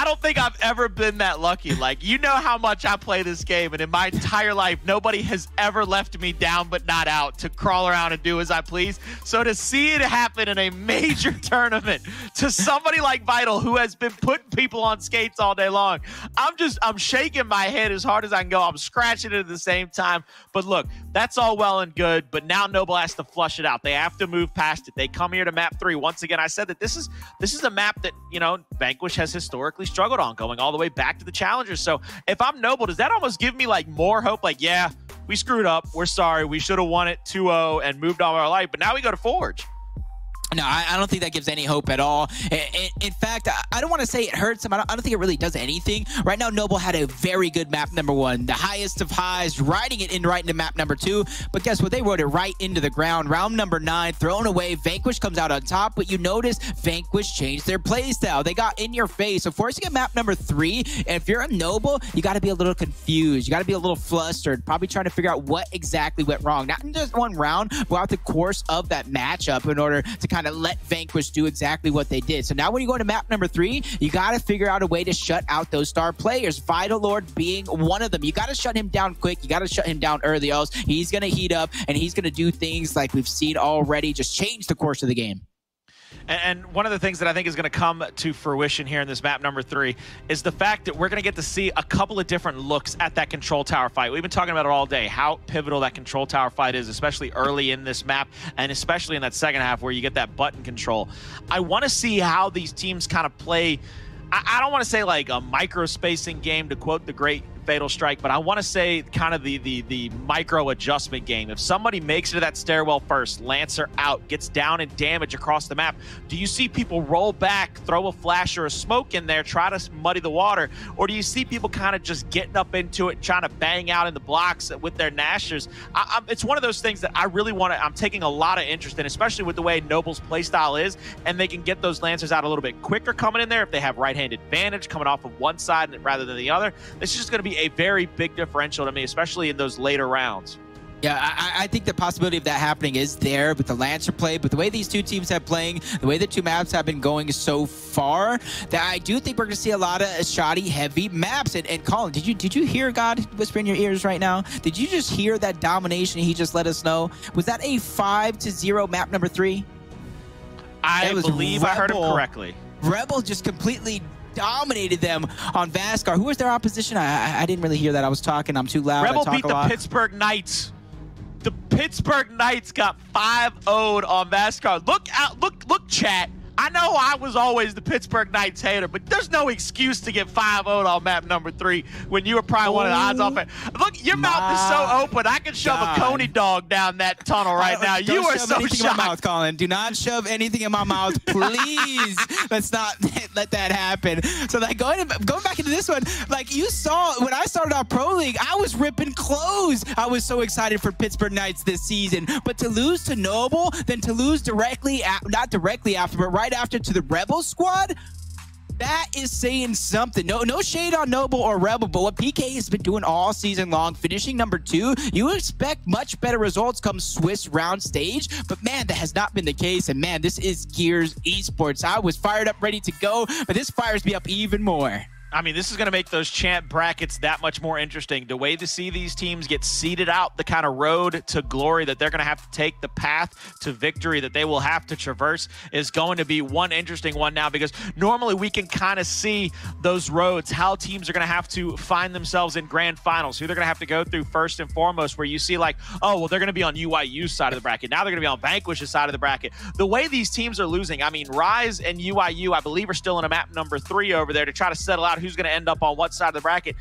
Speaker 1: don't think I've ever been that lucky. Like, you know how much I play this game, and in my entire life, nobody has ever left me down but not out to crawl around and do as I please. So to see it happen in a major tournament to somebody like Vital, who has been putting people on skates all day long, I'm shaking my head as hard as I can go. I'm scratching it at the same time. But look, that's all well and good, but now Noble has to flush it out. They have to move past it. They come here to map 3. Once again, I said that this is a map that, you know, Vanquish has historically struggled on, going all the way back to the Challengers. So if I'm Noble, does that almost give me like more hope? Like, yeah, we screwed up. We're sorry. We should have won it 2-0 and moved on our life. But now we go to Forge.
Speaker 2: No, I don't think that gives any hope at all. In fact, I don't want to say it hurts him. I don't think it really does anything. Right now, Noble had a very good map number 1, the highest of highs, riding it in right into map number 2. But guess what? They rode it right into the ground. Round number 9, thrown away. Vanquish comes out on top, but you notice Vanquish changed their playstyle. They got in your face. So forcing a map number 3, and if you're a Noble, you got to be a little confused. You got to be a little flustered, probably trying to figure out what exactly went wrong. Not in just one round, but throughout the course of that matchup in order to kind of let Vanquish do exactly what they did. So now when you go to map number 3, you got to figure out a way to shut out those star players, Vital Lord being one of them. You got to shut him down quick. You got to shut him down early, else he's going to heat up and he's going to do things like we've seen already, just change the course of the game.
Speaker 1: And one of the things that I think is going to come to fruition here in this map number 3 is the fact that we're going to get to see a couple of different looks at that control tower fight. We've been talking about it all day, how pivotal that control tower fight is, especially early in this map, and especially in that second half where you get that button control. I want to see how these teams kind of play. I don't want to say like a micro-spacing game, to quote the great Fatal Strike, but I want to say kind of the micro adjustment game. If somebody makes it to that stairwell first, Lancer out, gets down in damage across the map, do you see people roll back, throw a flash or a smoke in there, try to muddy the water, or do you see people kind of just getting up into it, trying to bang out in the blocks with their Nashers? It's one of those things that I really want to, I'm taking a lot of interest in, especially with the way Noble's playstyle is, and they can get those Lancers out a little bit quicker coming in there if they have right-hand advantage coming off of one side rather than the other. This is just going to be a very big differential to me, especially in those later rounds.
Speaker 2: Yeah, I think the possibility of that happening is there with the Lancer play, but the way these two teams have playing, the way the two maps have been going so far, that I do think we're going to see a lot of shoddy, heavy maps. And Colin, did you hear God whisper in your ears right now? Did you just hear that domination he just let us know? Was that a 5-0 map number 3?
Speaker 1: I believe I heard him correctly.
Speaker 2: Rebel just completely dominated them on Vascar. Who was their opposition? I didn't really hear that. I was talking. I'm too loud.
Speaker 1: Rebel beat the Pittsburgh Knights. The Pittsburgh Knights got 5-0'd on Vascar. Look out! Look, chat! I know I was always the Pittsburgh Knights hater, but there's no excuse to get 5-0 on map number 3 when you were probably one of the odds off. Look, your mouth is so open. I could shove a Coney dog down that tunnel right now. You are so shocked.
Speaker 2: In my mouth, Colin. Do not shove anything in my mouth, please. Let's not let that happen. So like going back into this one, like you saw when I started out Pro League, I was ripping clothes. I was so excited for Pittsburgh Knights this season, but to lose to Noble, then to lose directly, not directly after, but right after to the Rebel squad, that is saying something. No shade on Noble or Rebel, but what PK has been doing all season long, finishing number 2, you expect much better results come Swiss round stage, but man, that has not been the case. And man, this is Gearries Esports. I was fired up, ready to go, but this fires me up even more.
Speaker 1: I mean, this is going to make those champ brackets that much more interesting. The way to see these teams get seeded out, the kind of road to glory that they're going to have to take, the path to victory that they will have to traverse is going to be one interesting one now, because normally we can kind of see those roads, how teams are going to have to find themselves in grand finals, who they're going to have to go through first and foremost, where you see like, oh, well, they're going to be on UIU's side of the bracket. Now they're going to be on Vanquish's side of the bracket. The way these teams are losing, I mean, Rise and UIU, I believe, are still in a map number 3 over there to try to settle out who's going to end up on what side of the bracket.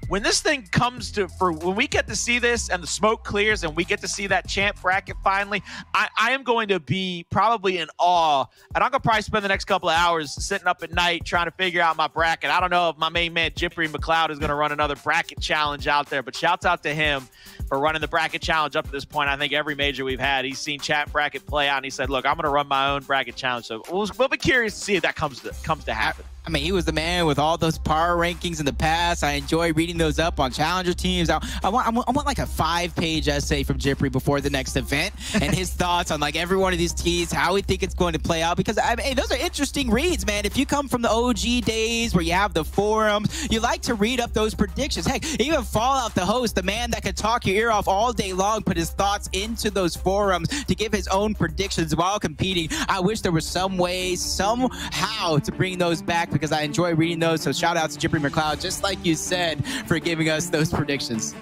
Speaker 1: When this thing comes to, when we get to see this and the smoke clears and we get to see that champ bracket finally, I am going to be probably in awe. And I'm going to probably spend the next couple of hours sitting up at night trying to figure out my bracket. I don't know if my main man, Jippery McLeod, is going to run another bracket challenge out there, but shouts out to him for running the bracket challenge up to this point. I think every major we've had, he's seen chat bracket play out, and he said, look, I'm going to run my own bracket challenge. So we'll be curious to see if that comes to happen.
Speaker 2: I mean, he was the man with all those power rankings in the past. I enjoy reading those up on challenger teams. I want like a 5-page essay from Jippery before the next event and his thoughts on like every one of these teams, how we think it's going to play out. Because I mean, those are interesting reads, man. If you come from the OG days where you have the forums, you like to read up those predictions. Heck, even Fallout, the host, the man that could talk your ear off all day long, put his thoughts into those forums to give his own predictions while competing. I wish there was some way, somehow to bring those back, because I enjoy reading those. So shout out to Jippery McLeod, just like you said, for giving us those predictions.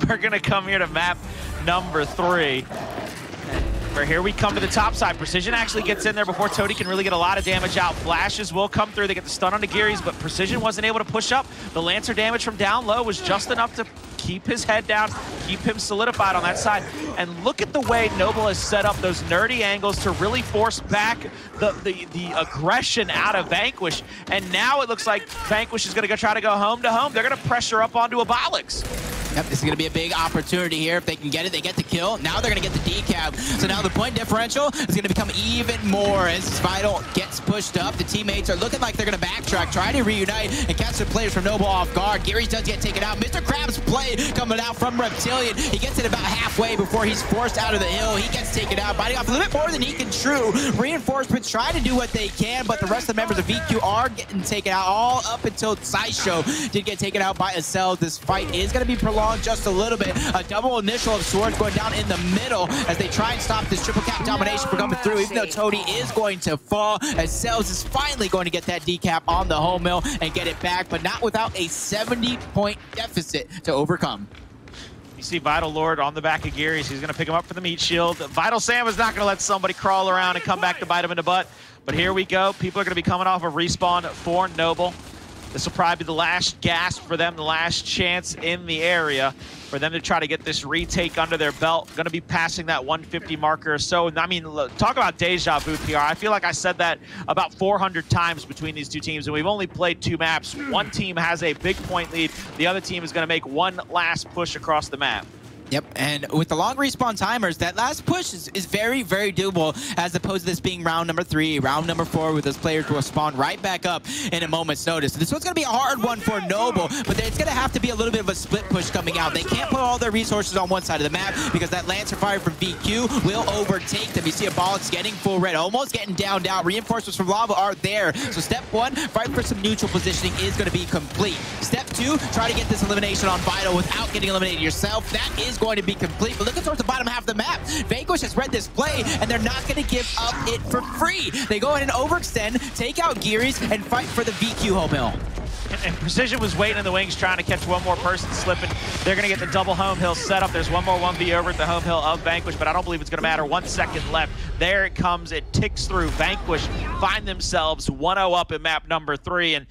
Speaker 1: We're going to come here to map number 3. Where here we come to the top side. Precision actually gets in there before Toti can really get a lot of damage out. Flashes will come through. They get the stun on the Gearries, but Precision wasn't able to push up. The Lancer damage from down low was just enough to keep his head down, keep him solidified on that side. And look at the way Noble has set up those nerdy angles to really force back the aggression out of Vanquish. And now it looks like Vanquish is going to try to go home to home. They're going to pressure up onto Abolics.
Speaker 2: Yep, this is going to be a big opportunity here. If they can get it, they get the kill. Now they're going to get the decap. So now the point differential is going to become even more as Vital gets pushed up. The teammates are looking like they're going to backtrack, try to reunite, and catch the players from Noble off guard. Gearries does get taken out. Mr. Krabs' play coming out from Reptilian. He gets it about halfway before he's forced out of the hill. He gets taken out, biting off a little bit more than he can chew. Reinforcements try to do what they can, but the rest of the members of VQ are getting taken out all up until Xysho did get taken out by Acells. This fight is going to be prolonged just a little bit. A double initial of swords going down in the middle as they try and stop this triple cap domination from coming through, even though Toti is going to fall. Acells is finally going to get that decap on the home mill and get it back, but not without a 70-point deficit to overcome.
Speaker 1: You see Vital Lord on the back of Gearries. He's going to pick him up for the meat shield. Vital Sam is not going to let somebody crawl around and come back to bite him in the butt. But here we go. People are going to be coming off a respawn for Noble. This will probably be the last gasp for them, the last chance in the area for them to try to get this retake under their belt. Going to be passing that 150 marker or so. I mean, talk about deja vu, PR. I feel like I said that about 400 times between these two teams, and we've only played 2 maps. One team has a big point lead. The other team is going to make one last push across the map.
Speaker 2: Yep, and with the long respawn timers, that last push is very, very doable, as opposed to this being round number 3, round number 4, where those players will spawn right back up in a moment's notice. So this one's going to be a hard one for Noble, but it's going to have to be a little bit of a split push coming out. They can't put all their resources on one side of the map, because that Lancer fire from VQ will overtake them. You see Abolics getting full red, almost getting downed out. Reinforcements from Lava are there. So step 1, fight for some neutral positioning is going to be complete. Step 2, try to get this elimination on Vital without getting eliminated yourself. That is going to be complete, but looking towards the bottom half of the map, Vanquish has read this play, and they're not going to give up it for free. They go ahead and overextend, take out Gearries, and fight for the VQ home mill.
Speaker 1: And Precision was waiting in the wings, trying to catch one more person slipping. They're going to get the double home hill set up. There's one more 1v over at the home hill of Vanquish, but I don't believe it's going to matter. 1 second left. There it comes. It ticks through. Vanquish find themselves 1-0 up in map number 3. And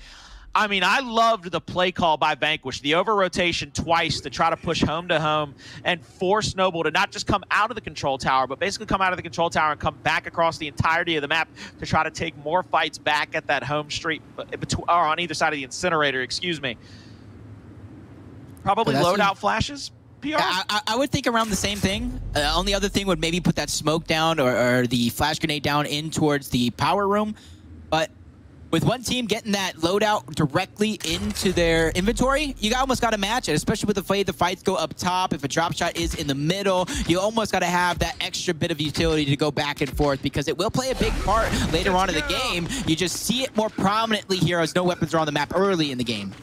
Speaker 1: I mean, I loved the play call by Vanquish, the over-rotation twice to try to push home to home and force Noble to not just come out of the control tower, but basically come out of the control tower and come back across the entirety of the map to try to take more fights back at that home street, or on either side of the incinerator, excuse me. Probably loadout flashes, PR?
Speaker 2: I would think around the same thing. Only other thing would maybe put that smoke down or the flash grenade down in towards the power room. But with one team getting that loadout directly into their inventory, you almost got to match it, especially with the way the fights go up top. If a drop shot is in the middle, you almost got to have that extra bit of utility to go back and forth, because it will play a big part later on in the game. You just see it more prominently here as no weapons are on the map early in the game.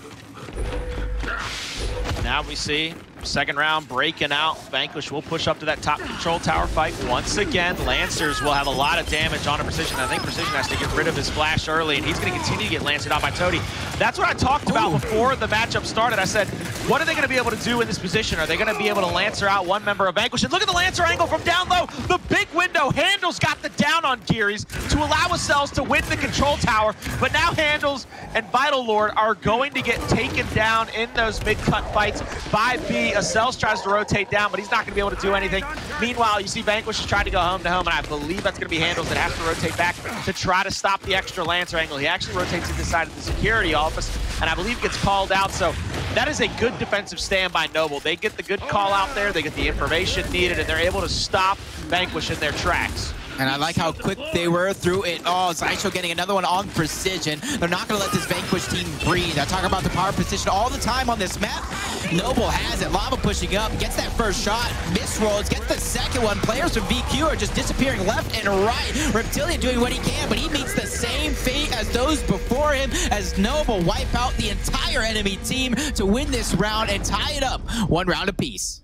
Speaker 1: Now we see second round breaking out. Vanquish will push up to that top control tower fight once again. Lancers will have a lot of damage on a Precision. I think Precision has to get rid of his flash early, and he's going to continue to get lanced out by Toti. That's what I talked about before the matchup started. I said, what are they going to be able to do in this position? Are they going to be able to Lancer out one member of Vanquish? And look at the Lancer angle from down low. The big window. Hndles got the down on Gearries to allow Acells to win the control tower. But now Hndles and Vital Lord are going to get taken down in those mid-cut fights by B. Acells tries to rotate down, but he's not going to be able to do anything. Meanwhile, you see Vanquish is trying to go home to home, and I believe that's going to be Hndles that has to rotate back to try to stop the extra Lancer angle. He actually rotates to the side of the security office, and I believe gets called out. So that is a good defensive stand by Noble. They get the good call out there, they get the information needed, and they're able to stop Vanquish in their tracks.
Speaker 2: And I like how quick they were through it. Oh, Xysho getting another one on Precision. They're not going to let this Vanquish team breathe. I talk about the power position all the time on this map. Noble has it. Lava pushing up, gets that first shot, misrolls, gets the second one. Players from VQ are just disappearing left and right. Reptilian doing what he can, but he meets the same fate as those before him, as Noble wipe out the entire enemy team to win this round and tie it up 1 round apiece.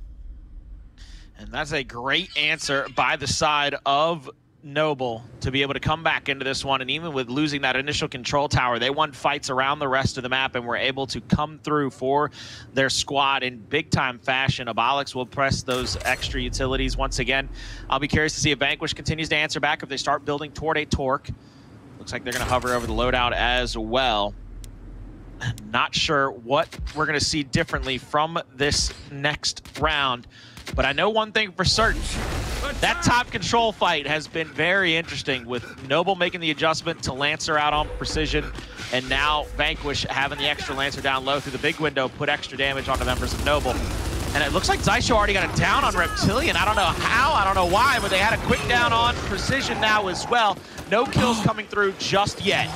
Speaker 1: And that's a great answer by the side of Noble to be able to come back into this one. And even with losing that initial control tower, they won fights around the rest of the map and were able to come through for their squad in big-time fashion. Abolics will press those extra utilities once again. I'll be curious to see if Vanquish continues to answer back, if they start building toward a Torque. Looks like they're going to hover over the loadout as well. Not sure what we're going to see differently from this next round. But I know one thing for certain. That top control fight has been very interesting, with Noble making the adjustment to Lancer out on Precision, and now Vanquish having the extra Lancer down low through the big window, put extra damage on the members of Noble. And it looks like Xysho already got a down on Reptilian. I don't know how, I don't know why, but they had a quick down on Precision now as well. No kills coming through just yet.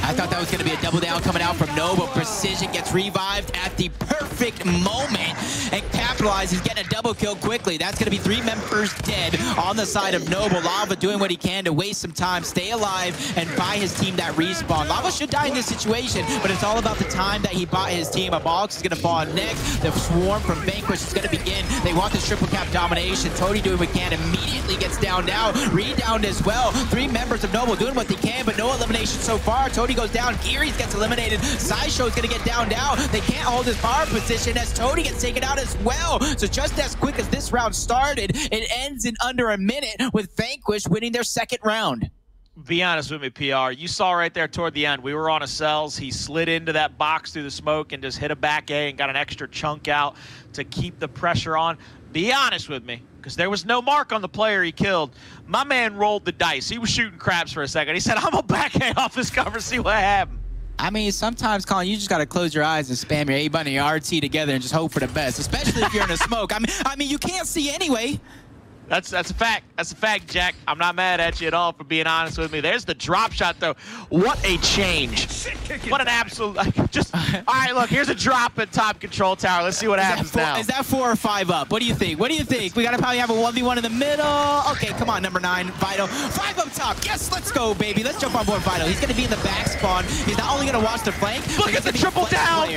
Speaker 2: I thought that was going to be a double down coming out from Noble. Precision gets revived at the perfect moment and capitalizes, getting a double kill quickly. That's going to be 3 members dead on the side of Noble. Lava doing what he can to waste some time, stay alive, and buy his team that respawn. Lava should die in this situation, but it's all about the time that he bought his team. Abolics is going to fall next. The swarm from Vanquish is going to begin. They want this triple cap domination. Toti doing what he can, immediately gets down now. Redowned as well. 3 members of Noble doing what they can, but no elimination so far. Toti goes down. Gearries gets eliminated. Xysho is going to get down now. They can't hold his power position as Toti gets taken out as well. So just as quick as this round started, it ends in under a minute with Vanquish winning their second round.
Speaker 1: Be honest with me, PR. You saw right there toward the end, we were on Acells. He slid into that box through the smoke and just hit a back A and got an extra chunk out to keep the pressure on. Be honest with me, because there was no mark on the player he killed. My man rolled the dice. He was shooting craps for a second. He said, I'm a back A off this cover, see what happened.
Speaker 2: I mean, sometimes, Colin, you just got to close your eyes and spam your A button and your RT together and just hope for the best, especially if you're in a smoke. I mean, you can't see anyway.
Speaker 1: That's a fact. That's a fact, Jack. I'm not mad at you at all for being honest with me. There's the drop shot, though. What a change. What an absolute... Just... All right, look, here's a drop at top control tower. Let's see what happens now.
Speaker 2: Is that 4 or 5 up? What do you think? What do you think? We got to probably have a 1v1 in the middle. Okay, come on, number 9, Vital. 5 up top. Yes, let's go, baby. Let's jump on board Vital. He's going to be in the back spawn. He's not only going to watch the flank.
Speaker 1: Look at the triple down.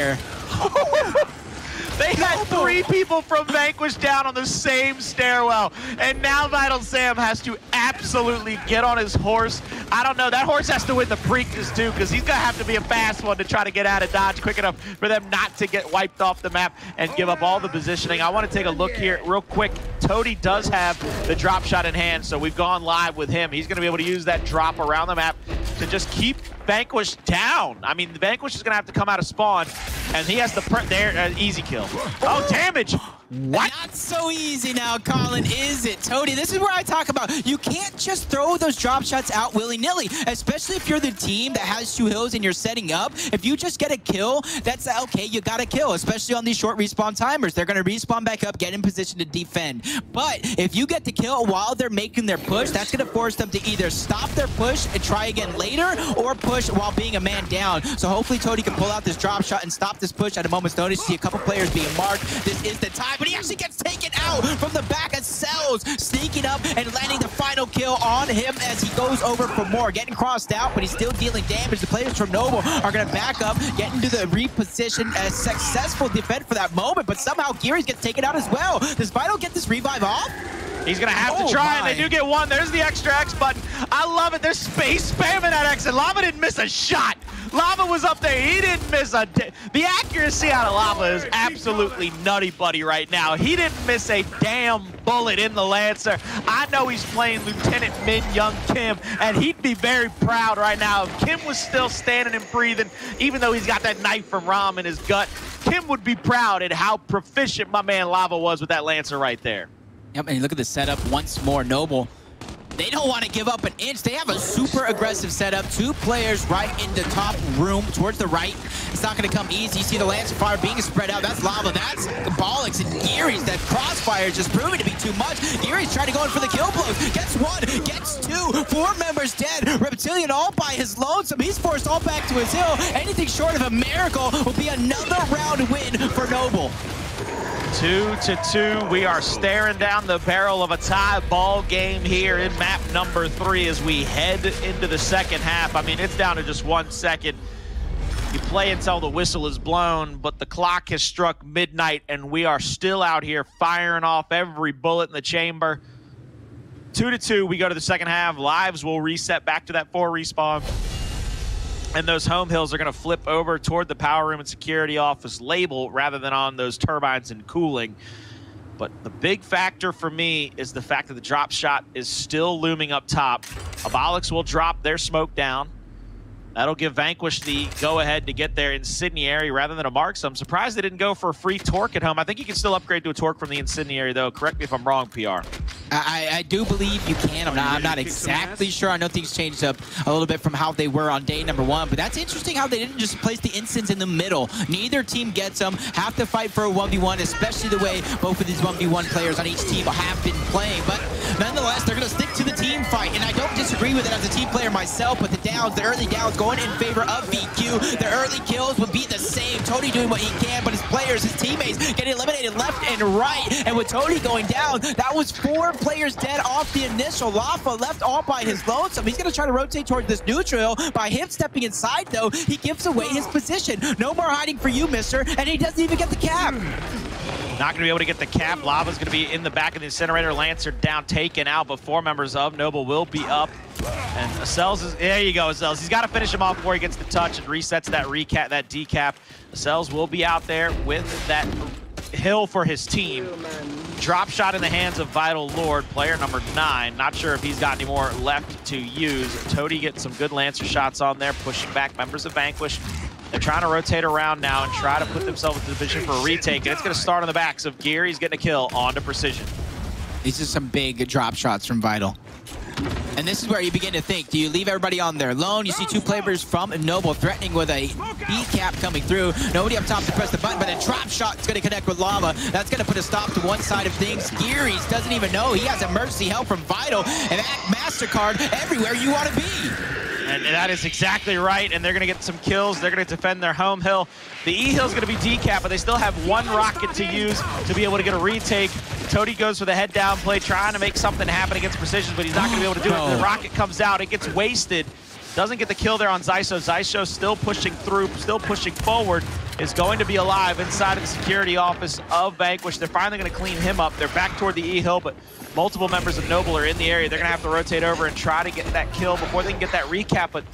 Speaker 1: They had 3 people from Vanquish down on the same stairwell, and now Vital Sam has to absolutely get on his horse. I don't know, that horse has to win the Preakness too, because he's gonna have to be a fast one to try to get out of dodge quick enough for them not to get wiped off the map and give up all the positioning. I want to take a look here real quick. Toti does have the drop shot in hand, so we've gone live with him. He's gonna be able to use that drop around the map to just keep Vanquish down. I mean, Vanquish is gonna have to come out of spawn, and he has the easy kill. Oh, damage! What?
Speaker 2: Not so easy now, Colin, is it? Toti, this is where I talk about you can't just throw those drop shots out willy-nilly, especially if you're the team that has 2 hills and you're setting up. If you just get a kill, that's okay, you got a kill, especially on these short respawn timers. They're going to respawn back up, get in position to defend. But if you get the kill while they're making their push, that's going to force them to either stop their push and try again later, or push while being a man down. So hopefully Toti can pull out this drop shot and stop this push at a moment's notice. See a couple players being marked. This is the time. But he actually gets taken out from the back. Acells sneaking up and landing the final kill on him as he goes over for more. Getting crossed out, but he's still dealing damage. The players from Noble are going to back up, get into the reposition. A successful defense for that moment, but somehow Gearries gets taken out as well. Does Vital get this revive off?
Speaker 1: He's going to have to try, and they do get one. There's the extra X button. I love it. They're space spamming that X, and Lava didn't miss a shot. Lava was up there. He didn't miss a... The accuracy out of Lava is absolutely nutty buddy right now. He didn't miss a damn bullet in the Lancer. I know he's playing Lieutenant Min Young Kim, and he'd be very proud right now if Kim was still standing and breathing, even though he's got that knife from Ram in his gut. Kim would be proud at how proficient my man Lava was with that Lancer right there.
Speaker 2: Yep, and look at the setup once more. Noble, they don't want to give up an inch. They have a super aggressive setup. 2 players right in the top room towards the right. It's not going to come easy. You see the Lancer fire being spread out. That's Lava. That's Abolics and Gearries. That crossfire is just proving to be too much. Gearries trying to go in for the kill blows. Gets 1, gets 2. 4 members dead. Reptilian all by his lonesome. He's forced all back to his hill. Anything short of a miracle will be another round win for Noble.
Speaker 1: 2-2. We are staring down the barrel of a tie ball game here in map number 3 as we head into the second half. I mean, it's down to just 1 second. You play until the whistle is blown, but the clock has struck midnight, and we are still out here firing off every bullet in the chamber. 2-2. We go to the second half. Lives will reset back to that 4 respawn. And those home hills are going to flip over toward the power room and security office label rather than on those turbines and cooling. But the big factor for me is the fact that the drop shot is still looming up top. Abolics will drop their smoke down. That'll give Vanquish the go-ahead to get their Incendiary rather than a Mark. So I'm surprised they didn't go for a free Torque at home. I think you can still upgrade to a Torque from the Incendiary, though. Correct me if I'm wrong, PR.
Speaker 2: I do believe you can. I'm not exactly sure. I know things changed up a little bit from how they were on day number 1, but that's interesting how they didn't just place the instants in the middle. Neither team gets them. Have to fight for a 1v1, especially the way both of these 1v1 players on each team have been playing. But nonetheless, they're going to stick to the team fight, and I don't disagree with it as a team player myself, but the early downs going in favor of VQ. The early kills would be the same. Toti doing what he can, but his players, his teammates getting eliminated left and right. And with Toti going down, that was 4 players dead off the initial. Lava left all by his lonesome. He's going to try to rotate towards this neutral. By him stepping inside, though, he gives away his position. No more hiding for you, mister, and he doesn't even get the cap.
Speaker 1: Not going to be able to get the cap. Lava's going to be in the back of the incinerator. Lancer down, taken out, but 4 members of Noble will be up. And Acells is, there you go, Acells. He's got to finish him off before he gets the touch and resets that decap. Acells will be out there with that hill for his team. Drop shot in the hands of Vital Lord, player number 9. Not sure if he's got any more left to use. Toti getting some good Lancer shots on there, pushing back members of Vanquish. They're trying to rotate around now and try to put themselves in position for a retake, and it's going to start on the backs of Gearries getting a kill onto Precision.
Speaker 2: These are some big drop shots from Vital. And this is where you begin to think, do you leave everybody on their lone? You see 2 players from Noble threatening with a B-cap coming through. Nobody up top to press the button, but a drop shot is going to connect with Lava. That's going to put a stop to one side of things. Gearries doesn't even know he has emergency help from Vital, and that MasterCard everywhere you want to be.
Speaker 1: And that is exactly right, and they're going to get some kills. They're going to defend their home hill. The E-hill's going to be decap, but they still have 1 rocket to use to be able to get a retake. Toti goes for the head down play, trying to make something happen against Precision, but he's not going to be able to do it. The rocket comes out, it gets wasted. Doesn't get the kill there on Xysho. Xysho still pushing through, still pushing forward, is going to be alive inside of the security office of Vanquish. They're finally going to clean him up. They're back toward the E-Hill, but multiple members of Noble are in the area. They're going to have to rotate over and try to get that kill before they can get that recap, but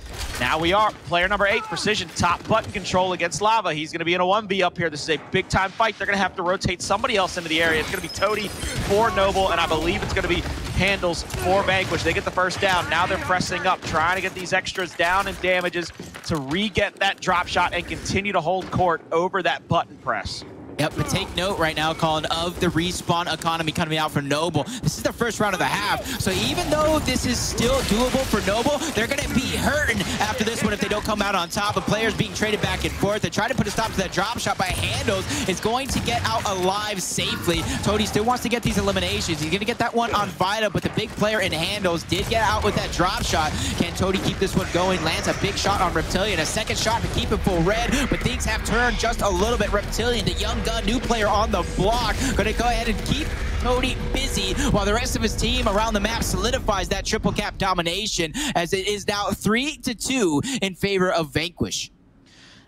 Speaker 1: now we are. Player number 8, Precision, top button control against Lava. He's going to be in a 1v up here. This is a big-time fight. They're going to have to rotate somebody else into the area. It's going to be Toti for Noble, and I believe it's going to be Hndles for Vanquish. They get the first down. Now they're pressing up, trying to get these extras down in damages to re-get that drop shot and continue to hold court over that button press.
Speaker 2: Yep, but take note right now, Colin, of the respawn economy coming out from Noble. This is the first round of the half, so even though this is still doable for Noble, they're going to be hurting after this one if they don't come out on top. Of players being traded back and forth. They're trying to put a stop to that drop shot by Hndles. Is going to get out alive safely. Toti still wants to get these eliminations. He's going to get that one on Vita, but the big player in Hndles did get out with that drop shot. Can Toti keep this one going? Lands a big shot on Reptilian. A second shot to keep it full red, but things have turned just a little bit. Reptilian, the young gun, new player on the block, going to go ahead and keep Toti busy while the rest of his team around the map solidifies that triple cap domination, as it is now 3-2 in favor of Vanquish.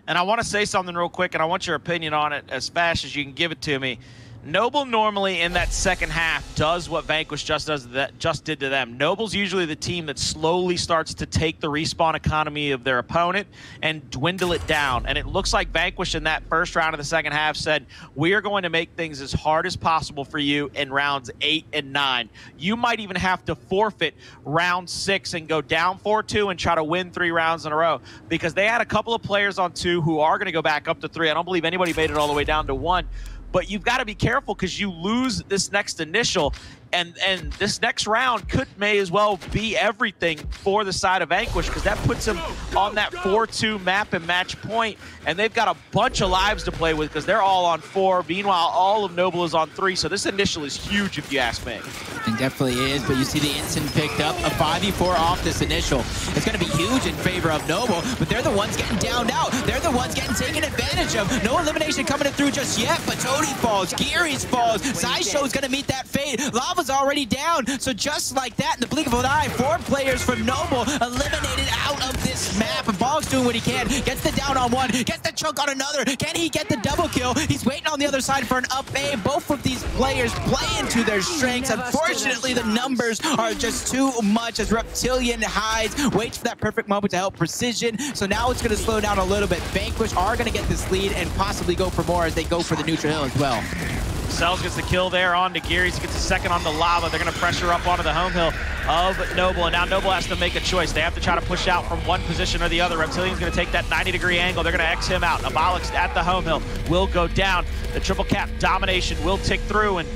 Speaker 1: And I want to say something real quick, and I want your opinion on it as fast as you can give it to me. Noble normally in that second half does what Vanquish just did to them. Noble's usually the team that slowly starts to take the respawn economy of their opponent and dwindle it down. And it looks like Vanquish in that first round of the second half said, we are going to make things as hard as possible for you in rounds 8 and 9. You might even have to forfeit round 6 and go down 4-2 and try to win 3 rounds in a row, because they had a couple of players on 2 who are going to go back up to 3. I don't believe anybody made it all the way down to 1. But you've got to be careful, because you lose this next initial, and this next round may as well be everything for the side of Vanquish, because that puts them on that 4-2 map and match point, and they've got a bunch of lives to play with because they're all on 4. Meanwhile, all of Noble is on 3, so this initial is huge if you ask me.
Speaker 2: It definitely is, but you see the instant picked up a 5v4 off this initial. It's going to be huge in favor of Noble, but they're the ones getting downed out. They're the ones getting taken advantage of. No elimination coming through just yet, but Toti falls, Gearries falls, Xysho is going to meet that fate. Lava's already down, so just like that, in the blink of an eye, 4 players from Noble eliminated out of this map. Abolics doing what he can, gets the down on one, gets the chunk on another. Can he get the double kill? He's waiting on the other side for an up A. Both of these players play into their strengths. Unfortunately, the numbers are just too much as Reptilian hides, waits for that perfect moment to help Precision. So now it's going to slow down a little bit. Vanquish are going to get this lead and possibly go for more as they go for the neutral hill as well.
Speaker 1: Acells gets the kill there on to Gearries. He gets a second on the Lava. They're going to pressure up onto the home hill of Noble, and now Noble has to make a choice. They have to try to push out from one position or the other. Reptilian's going to take that 90-degree angle. They're going to X him out. Abolics at the home hill will go down. The triple cap domination will tick through, and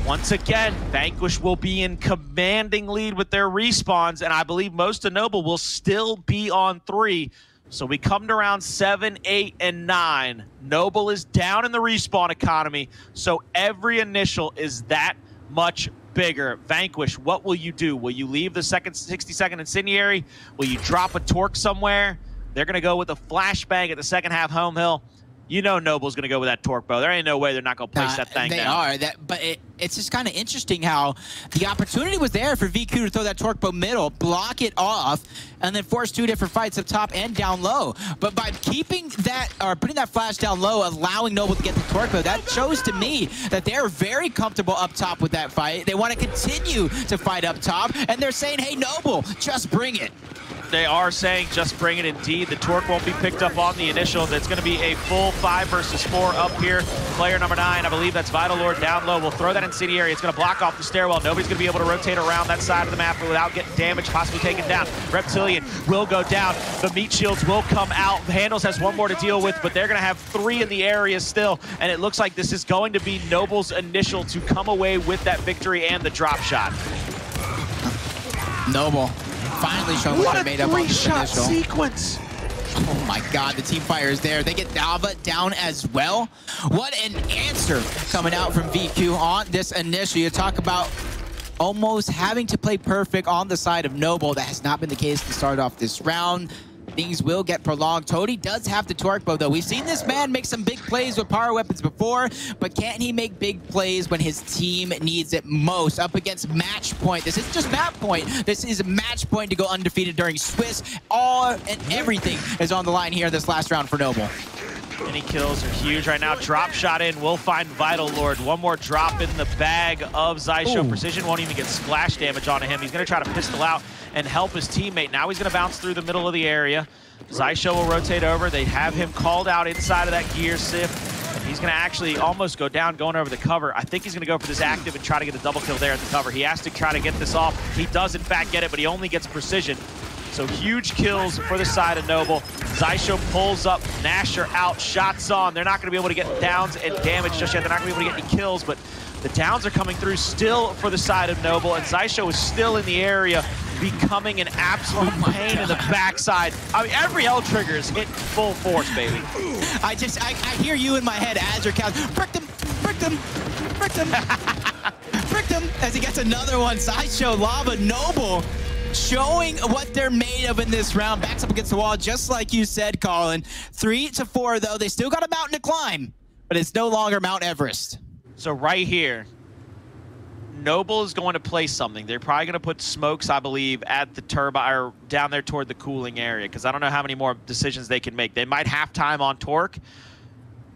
Speaker 1: once again, Vanquish will be in commanding lead with their respawns, and I believe most of Noble will still be on 3. So we come to round 7, 8, and 9. Noble is down in the respawn economy, so every initial is that much bigger. Vanquish, what will you do? Will you leave the 60-second incendiary? Will you drop a torque somewhere? They're going to go with a flashbang at the second half home hill. You know Noble's going to go with that torque bow. There ain't no way they're not going to place that thing down.
Speaker 2: They are. But it's just kind of interesting how the opportunity was there for VQ to throw that torque bow middle, block it off, and then force 2 different fights up top and down low. But by keeping that, or putting that flash down low, allowing Noble to get the torque bow, that shows to me that they're very comfortable up top with that fight. They want to continue to fight up top, and they're saying, hey, Noble, just bring it.
Speaker 1: They are saying just bring it indeed. The torque won't be picked up on the initial. That's going to be a full 5 versus 4 up here. Player number 9, I believe that's Vital Lord down low. We'll throw that incendiary. It's going to block off the stairwell. Nobody's going to be able to rotate around that side of the map without getting damaged, possibly taken down. Reptilian will go down. The meat shields will come out. Hndles has 1 more to deal with, but they're going to have 3 in the area still. And it looks like this is going to be Noble's initial to come away with that victory and the drop shot.
Speaker 2: Noble finally showing what they're made up on this initial
Speaker 1: sequence.
Speaker 2: Oh my God, the team fire is there. They get Lava down as well. What an answer coming out from VQ on this initial. You talk about almost having to play perfect on the side of Noble. That has not been the case to start off this round. things will get prolonged. Toti does have the torque bow, though. We've seen this man make some big plays with power weapons before, but can't he make big plays when his team needs it most? Up against match point. This isn't just map point. This is match point to go undefeated during Swiss. All and everything is on the line here this last round for Noble.
Speaker 1: Any kills are huge right now. Drop shot in. We'll find Vital Lord. One more drop in the bag of Xysho. Precision won't even get splash damage onto him. He's going to try to pistol out and help his teammate. Now he's going to bounce through the middle of the area. Xysho will rotate over. They have him called out inside of that gear sift. He's going to actually almost go down going over the cover. I think he's going to go for this active and try to get a double kill there at the cover. He has to try to get this off. He does, in fact, get it, but he only gets precision. So huge kills for the side of Noble. Xysho pulls up, Nasher out, shots on. They're not going to be able to get downs and damage just yet. They're not going to be able to get any kills, but the downs are coming through still for the side of Noble, and Xysho is still in the area, becoming an absolute pain in the backside. I mean, every L trigger is hitting full force, baby.
Speaker 2: I hear you in my head as you're counting. Bricked him, bricked him, bricked him, bricked him, as he gets another one. Xysho, Lava, Noble, showing what they're made of in this round. Backs up against the wall, just like you said, Colin. 3-4, though. They still got a mountain to climb, but it's no longer Mount Everest.
Speaker 1: So right here, Noble is going to play something. They're probably going to put smokes, I believe, at the turbine or down there toward the cooling area, because I don't know how many more decisions they can make. They might have time on torque.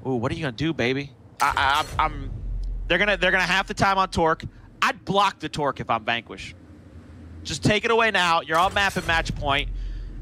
Speaker 1: Ooh, what are you going to do, baby? They're gonna have the time on torque. I'd block the torque if I'm Vanquish. Just take it away now. You're on map at match point.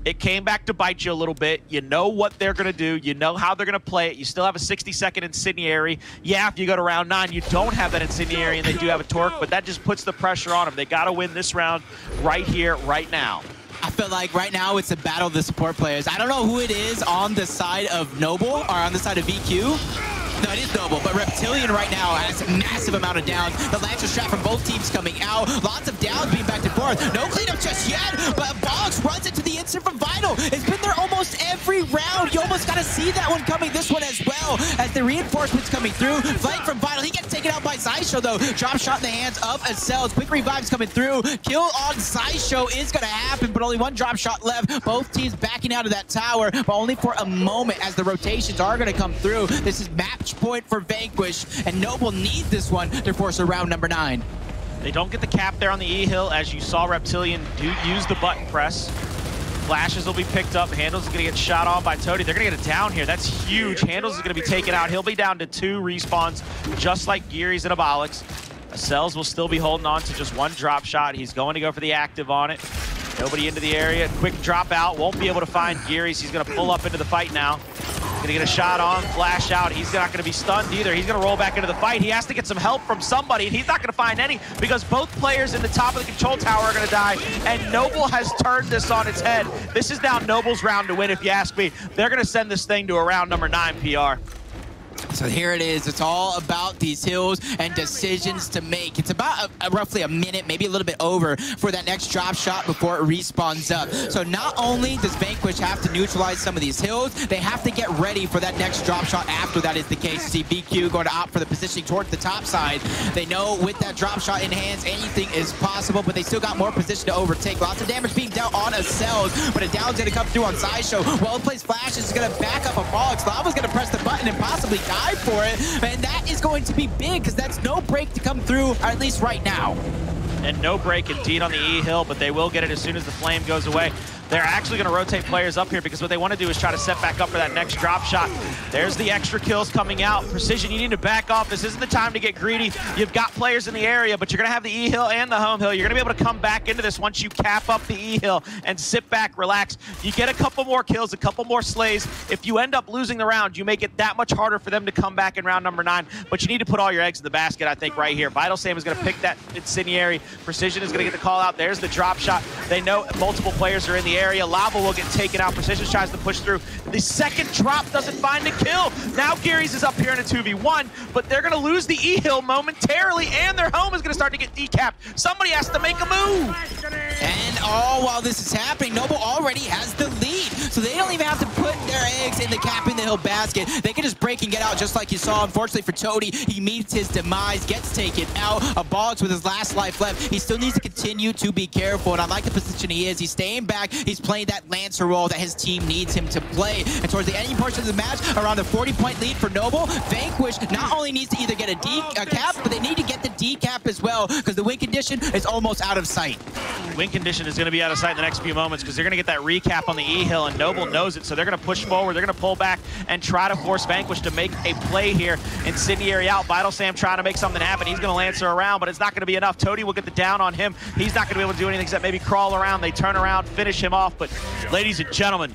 Speaker 1: It came back to bite you a little bit. You know what they're going to do. You know how they're going to play it. You still have a 60-second incendiary. Yeah, if you go to round 9, you don't have that incendiary, and they do have a torque, but that just puts the pressure on them. They got to win this round right here, right now.
Speaker 2: I feel like right now it's a battle of the support players. I don't know who it is on the side of Noble or on the side of VQ. No, it is Noble, but Reptilian right now has a massive amount of downs. The Lancer strap from both teams coming out. Lots of downs being back and forth. No cleanup just yet, but Abolics runs into the instant from Vital. It's been there almost every round. You almost got to see that one coming, this one as well, as the reinforcements coming through. Flank from Vital. He gets taken out by Xysho, though. Drop shot in the hands of Acells. Quick revives coming through. Kill on Xysho is going to happen, but only one drop shot left. Both teams backing out of that tower, but only for a moment as the rotations are going to come through. This is match point for Vanquish, and Noble needs this one to force a round number 9.
Speaker 1: They don't get the cap there on the E-Hill, as you saw Reptilian do use the button press. Flashes will be picked up. Hndles is going to get shot on by Toti. They're going to get it down here. That's huge. Hndles is going to be taken out. He'll be down to 2 respawns, just like Gearries and Abolics. Acells will still be holding on to just 1 drop shot. He's going to go for the active on it. Nobody into the area. Quick drop out. Won't be able to find Gearries. He's going to pull up into the fight now. Going to get a shot on, flash out. He's not going to be stunned either. He's going to roll back into the fight. He has to get some help from somebody, and he's not going to find any because both players in the top of the control tower are going to die, and Noble has turned this on its head. This is now Noble's round to win, if you ask me. They're going to send this thing to a round number 9 PR.
Speaker 2: So here it is. It's all about these hills and decisions to make. It's about roughly a minute, maybe a little bit over, for that next drop shot before it respawns up. So not only does Vanquish have to neutralize some of these hills, they have to get ready for that next drop shot after that is the case. You see VQ going to opt for the positioning towards the top side. They know with that drop shot in hands, anything is possible, but they still got more position to overtake. Lots of damage being dealt on Acells, but a down's going to come through on Xysho. Well-placed flash is going to back up Abolics. Lava's going to press the button and possibly die for it, and that is going to be big because that's no break to come through, or at least right now.
Speaker 1: And no break indeed on the E-Hill, but they will get it as soon as the flame goes away. They're actually going to rotate players up here because what they want to do is try to set back up for that next drop shot. There's the extra kills coming out. Precision, you need to back off. This isn't the time to get greedy. You've got players in the area, but you're going to have the E-Hill and the home hill. You're going to be able to come back into this once you cap up the E-Hill and sit back, relax. You get a couple more kills, a couple more slays. If you end up losing the round, you make it that much harder for them to come back in round number 9. But you need to put all your eggs in the basket, I think, right here. Vital Sam is going to pick that incendiary. Precision is going to get the call out. There's the drop shot. They know multiple players are in the area. Lava will get taken out. Precision tries to push through. The second drop doesn't find a kill. Now Gearries is up here in a 2v1, but they're going to lose the E-Hill momentarily, and their home is going to start to get decapped. Somebody has to make a move.
Speaker 2: And all while this is happening, Noble already has the lead. so they don't even have to put their eggs in the capping the hill basket. They can just break and get out just like you saw. Unfortunately for Toti, he meets his demise, gets taken out. Abolics with his last life left. He still needs to continue to be careful, and I like the position he is. He's staying back. He's playing that Lancer role that his team needs him to play. And towards the ending portion of the match, around the 40-point lead for Noble, Vanquish not only needs to either get a cap, but they need to get the decap as well, because the win condition is almost out of sight.
Speaker 1: Win condition is going to be out of sight in the next few moments because they're going to get that recap on the E-Hill, and Noble knows it, so they're going to push forward. They're going to pull back and try to force Vanquish to make a play here. Incendiary out. Vital Sam trying to make something happen. He's going to Lancer around, but it's not going to be enough. Toti will get the down on him. He's not going to be able to do anything except maybe crawl around. They turn around, finish him off, but ladies and gentlemen,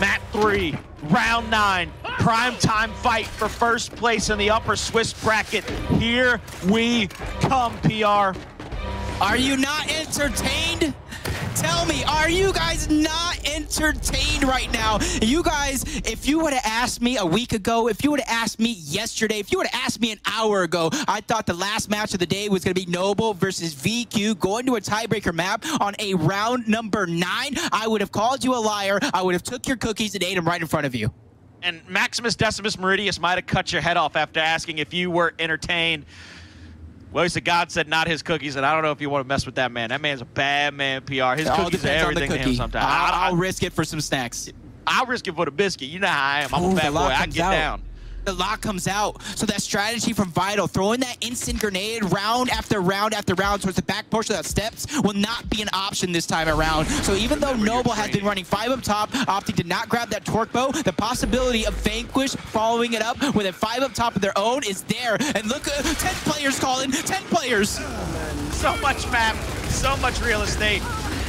Speaker 1: Mat 3, round 9, primetime fight for first place in the upper Swiss bracket. Here we come, PR.
Speaker 2: Are you not entertained? Tell me, are you guys not entertained right now? You guys, if you would have asked me a week ago, if you would have asked me yesterday, if you would have asked me an hour ago, I thought the last match of the day was going to be Noble versus VQ going to a tiebreaker map on a round number 9. I would have called you a liar. I would have took your cookies and ate them right in front of you.
Speaker 1: And Maximus Decimus Meridius might have cut your head off after asking if you were entertained. Well, he said God said not his cookies, and I don't know if you want to mess with that man. That man's a bad man, PR. His cookies are everything to him sometimes.
Speaker 2: I'll risk it for some snacks.
Speaker 1: I'll risk it for the biscuit. You know how I am. I'm a bad boy. I get down.
Speaker 2: The lock comes out. So that strategy from Vital, throwing that instant grenade round after round after round towards the back portion of that steps will not be an option this time around. So even though Noble has been running 5 up top, opting to not grab that torque bow, the possibility of Vanquish following it up with a 5 up top of their own is there. And look, 10 players calling, 10 players.
Speaker 1: So much map, so much real estate.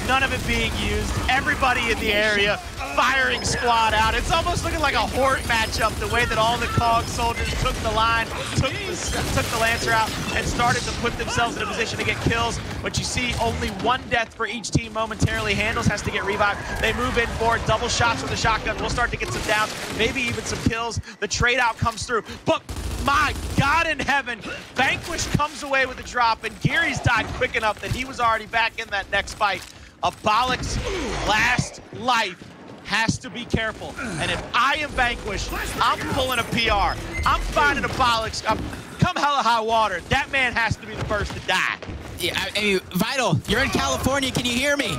Speaker 1: None of it being used. Everybody in the area firing squad out. It's almost looking like a Horde matchup, the way that all the Cog soldiers took the line, took the Lancer out, and started to put themselves in a position to get kills. But you see only 1 death for each team momentarily. Hndles has to get revived. They move in for it. Double shots with the shotgun. We'll start to get some downs, maybe even some kills. The trade out comes through. But my God in heaven, Vanquish comes away with a drop, and Gearries died quick enough that he was already back in that next fight. Abolics' last life has to be careful. And if I am Vanquish, I'm pulling a PR. I'm finding Abolics. Come hella high water. That man has to be the first to die.
Speaker 2: Yeah, I mean, Vital, you're in California. Can you hear me?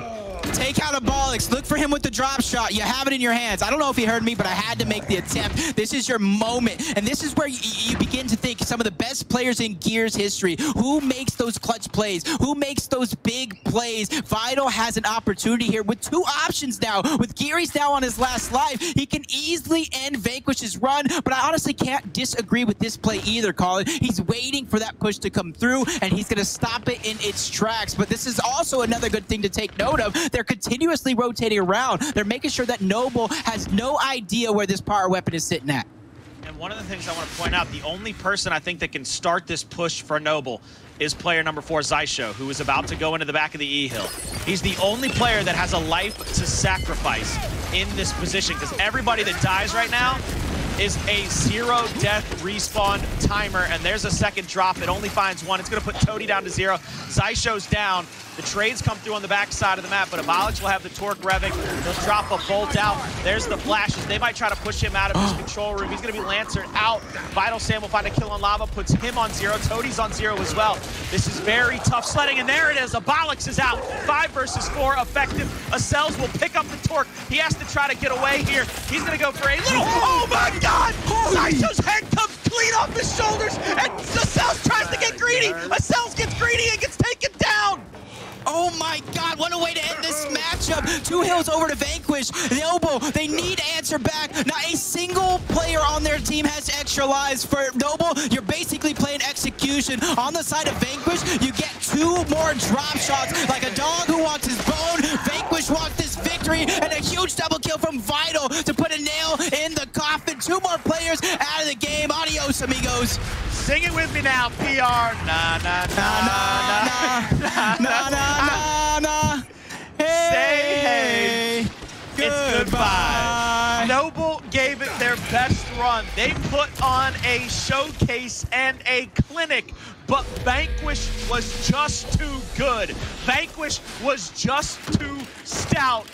Speaker 2: Take out Abolics. Look for him with the drop shot. You have it in your hands. I don't know if he heard me, but I had to make the attempt. This is your moment. And this is where you begin to think some of the best players in Gears history. Who makes those clutch plays? Who makes those big plays? Vital has an opportunity here with 2 options now. With Gearries now on his last life, he can easily end Vanquish's run, but I honestly can't disagree with this play either, Colin. He's waiting for that push to come through, and he's going to stop it in its tracks. But this is also another good thing to take note of. They're continuously rotating around. They're making sure that Noble has no idea where this power weapon is sitting at.
Speaker 1: And one of the things I want to point out, the only person I think that can start this push for Noble is player number 4, Xysho, who is about to go into the back of the E-Hill. He's the only player that has a life to sacrifice in this position, because everybody that dies right now is a 0 death respawn timer, and there's a second drop. It only finds 1. It's going to put Toti down to 0. Xysho's down. The trades come through on the back side of the map, but Abolics will have the torque revving. They'll drop a bolt out. There's the flashes. They might try to push him out of his control room. He's going to be Lancered out. Vital Sam will find a kill on Lava, puts him on 0. Toti's on 0 as well. This is very tough sledding, and there it is. Abolics is out. 5 versus 4 effective. Acells will pick up the torque. He has to try to get away here. He's going to go for a little... Oh my God! Xysho's head comes clean off his shoulders, and Acells tries to get greedy. Acells gets greedy and gets taken down.
Speaker 2: Oh my God, what a way to end this matchup. 2 hills over to Vanquish. Noble, they need to answer back. Not a single player on their team has extra lives. For Noble, you're basically playing execution. On the side of Vanquish, you get 2 more drop shots, like a dog who wants his bone. Vanquish wants this victory, and a huge double kill from Vital to put a nail in the coffin. 2 more players out of the game. Adios, amigos.
Speaker 1: Sing it with me now, PR. Na, na, na, na, na, na, na, na.
Speaker 2: Hey,
Speaker 1: say hey. It's goodbye. Noble gave it their best run. They put on a showcase and a clinic, but Vanquish was just too good. Vanquish was just too stout.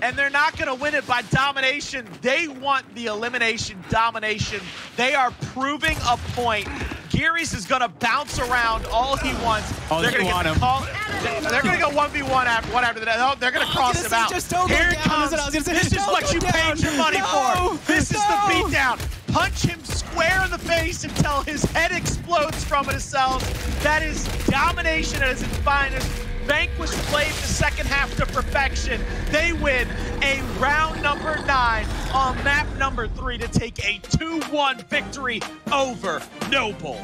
Speaker 1: and they're not going to win it by domination. They want the elimination domination. They are proving a point. Gearries is going to bounce around all he wants.
Speaker 2: Oh, they're going to get
Speaker 1: call. They're going to go 1v1 after that. Oh, they're going to cross him out. Here it comes. This is what you paid your money for. This is the beatdown. Punch him square in the face until his head explodes from it, Acells. That is domination at its finest. Vanquish played the second half to perfection. They win a round number 9 on map number 3 to take a 2-1 victory over Noble.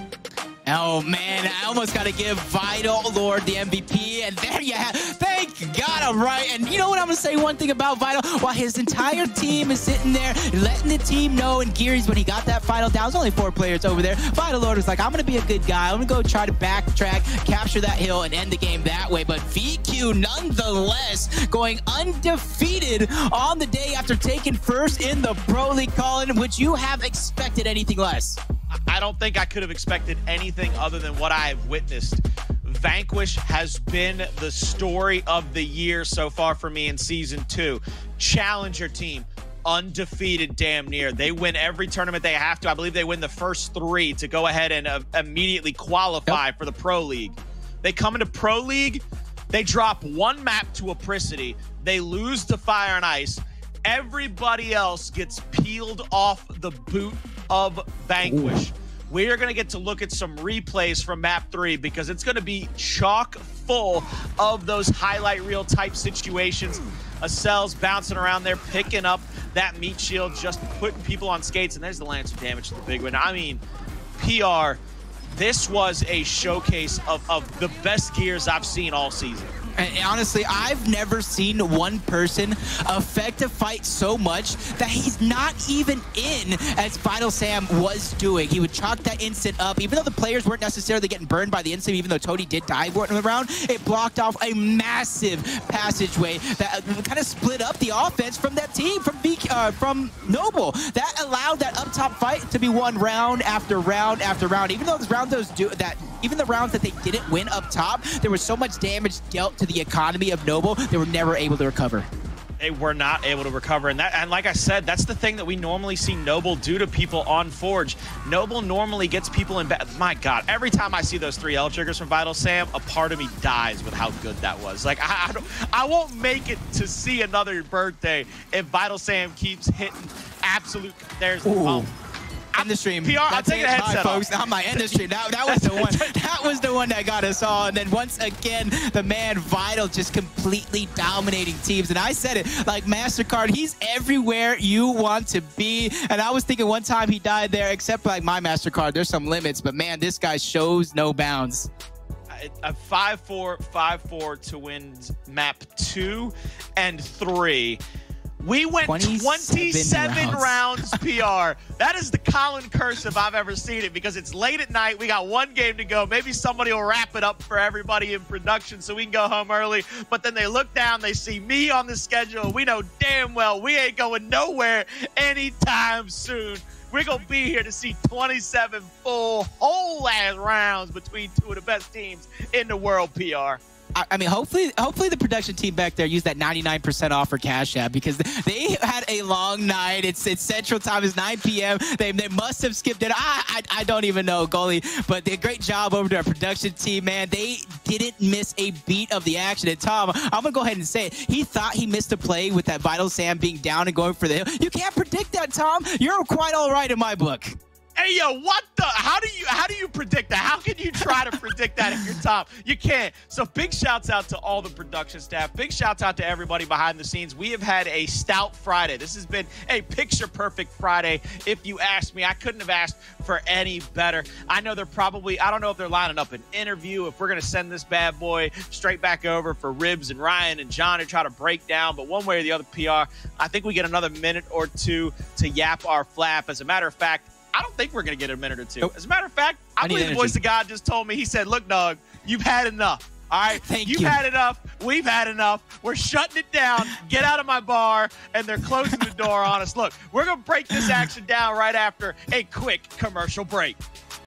Speaker 2: Oh man, I almost got to give Vital Lord the MVP, and there you have. Thank God I'm right. And you know what? I'm gonna say one thing about Vital. While his entire team is sitting there letting the team know, and Gearries, when he got that final down, there's only 4 players over there. Vital Lord was like, I'm gonna be a good guy. I'm gonna go try to backtrack, capture that hill, and end the game that way. But VQ, nonetheless, going undefeated on the day after taking first in the Pro League. Colin, would you have expected anything less?
Speaker 1: I don't think I could have expected anything other than what I have witnessed. Vanquish has been the story of the year so far for me in Season 2. Challenger team, undefeated damn near. They win every tournament they have to. I believe they win the first 3 to go ahead and immediately qualify for the Pro League. They come into Pro League, they drop 1 map to Apricity. They lose to Fire and Ice. Everybody else gets peeled off the boot of Vanquish. Ooh. We are going to get to look at some replays from map 3 because it's going to be chock full of those highlight reel type situations. Acells bouncing around there, picking up that meat shield, just putting people on skates, and there's the Lancer damage to the big one. I mean, PR, this was a showcase of the best gears I've seen all season.
Speaker 2: And honestly, I've never seen one person affect a fight so much that he's not even in, as Vital Sam was doing. He would chalk that instant up. Even though the players weren't necessarily getting burned by the instant, even though Toti did dive in the round, it blocked off a massive passageway that kind of split up the offense from that team, from Noble. That allowed that up top fight to be won round after round after round. Even though even the rounds that they didn't win up top, there was so much damage dealt to the economy of Noble, they were never able to recover.
Speaker 1: They were not able to recover, and like I said, that's the thing that we normally see Noble do to people on Forge. Noble normally gets people in bad. My God, every time I see those 3 L triggers from Vital Sam, a part of me dies with how good that was. Like I won't make it to see another birthday if Vital Sam keeps hitting absolute. There's the pump.
Speaker 2: End the stream.
Speaker 1: PR, I'll take the headset off.
Speaker 2: Folks. I'm like, end the stream. That was the one. That was the one that got us all. And then once again, the man Vital just completely dominating teams. And I said it, like MasterCard, he's everywhere you want to be. And I was thinking one time he died there, except for like my MasterCard, there's some limits. But man, this guy shows no bounds.
Speaker 1: A 5-4 to win map 2 and 3. We went 27 rounds PR. That is the Colin curse if I've ever seen it, because it's late at night. We got 1 game to go. Maybe somebody will wrap it up for everybody in production so we can go home early. But then they look down, they see me on the schedule. We know damn well we ain't going nowhere anytime soon. We're going to be here to see 27 full whole-ass rounds between 2 of the best teams in the world, PR.
Speaker 2: I mean, hopefully the production team back there used that 99% off for Cash App, because they had a long night. It's Central Time. It's 9 p.m. They must have skipped it. I don't even know, goalie, but they did a great job over to our production team, man. They didn't miss a beat of the action. And Tom, I'm going to go ahead and say it. He thought he missed a play with that Vital Sam being down and going for the hill. You can't predict that, Tom. You're quite all right in my book.
Speaker 1: Hey, yo, what the? How do you predict that? How can you try to predict that if you're top? You can't. So big shouts out to all the production staff. Big shouts out to everybody behind the scenes. We have had a stout Friday. This has been a picture-perfect Friday, if you ask me. I couldn't have asked for any better. I know they're probably, I don't know if they're lining up an interview, if we're going to send this bad boy straight back over for Ribs and Ryan and John to try to break down. But one way or the other, PR, I think we get another minute or 2 to yap our flap. As a matter of fact, I don't think we're going to get a minute or 2. Nope. As a matter of fact, I believe the voice of God just told me, he said, look, dog, you've had enough. All right? You've had enough. We've had enough. We're shutting it down. Get out of my bar. And they're closing the door on us. Look, we're going to break this action down right after a quick commercial break.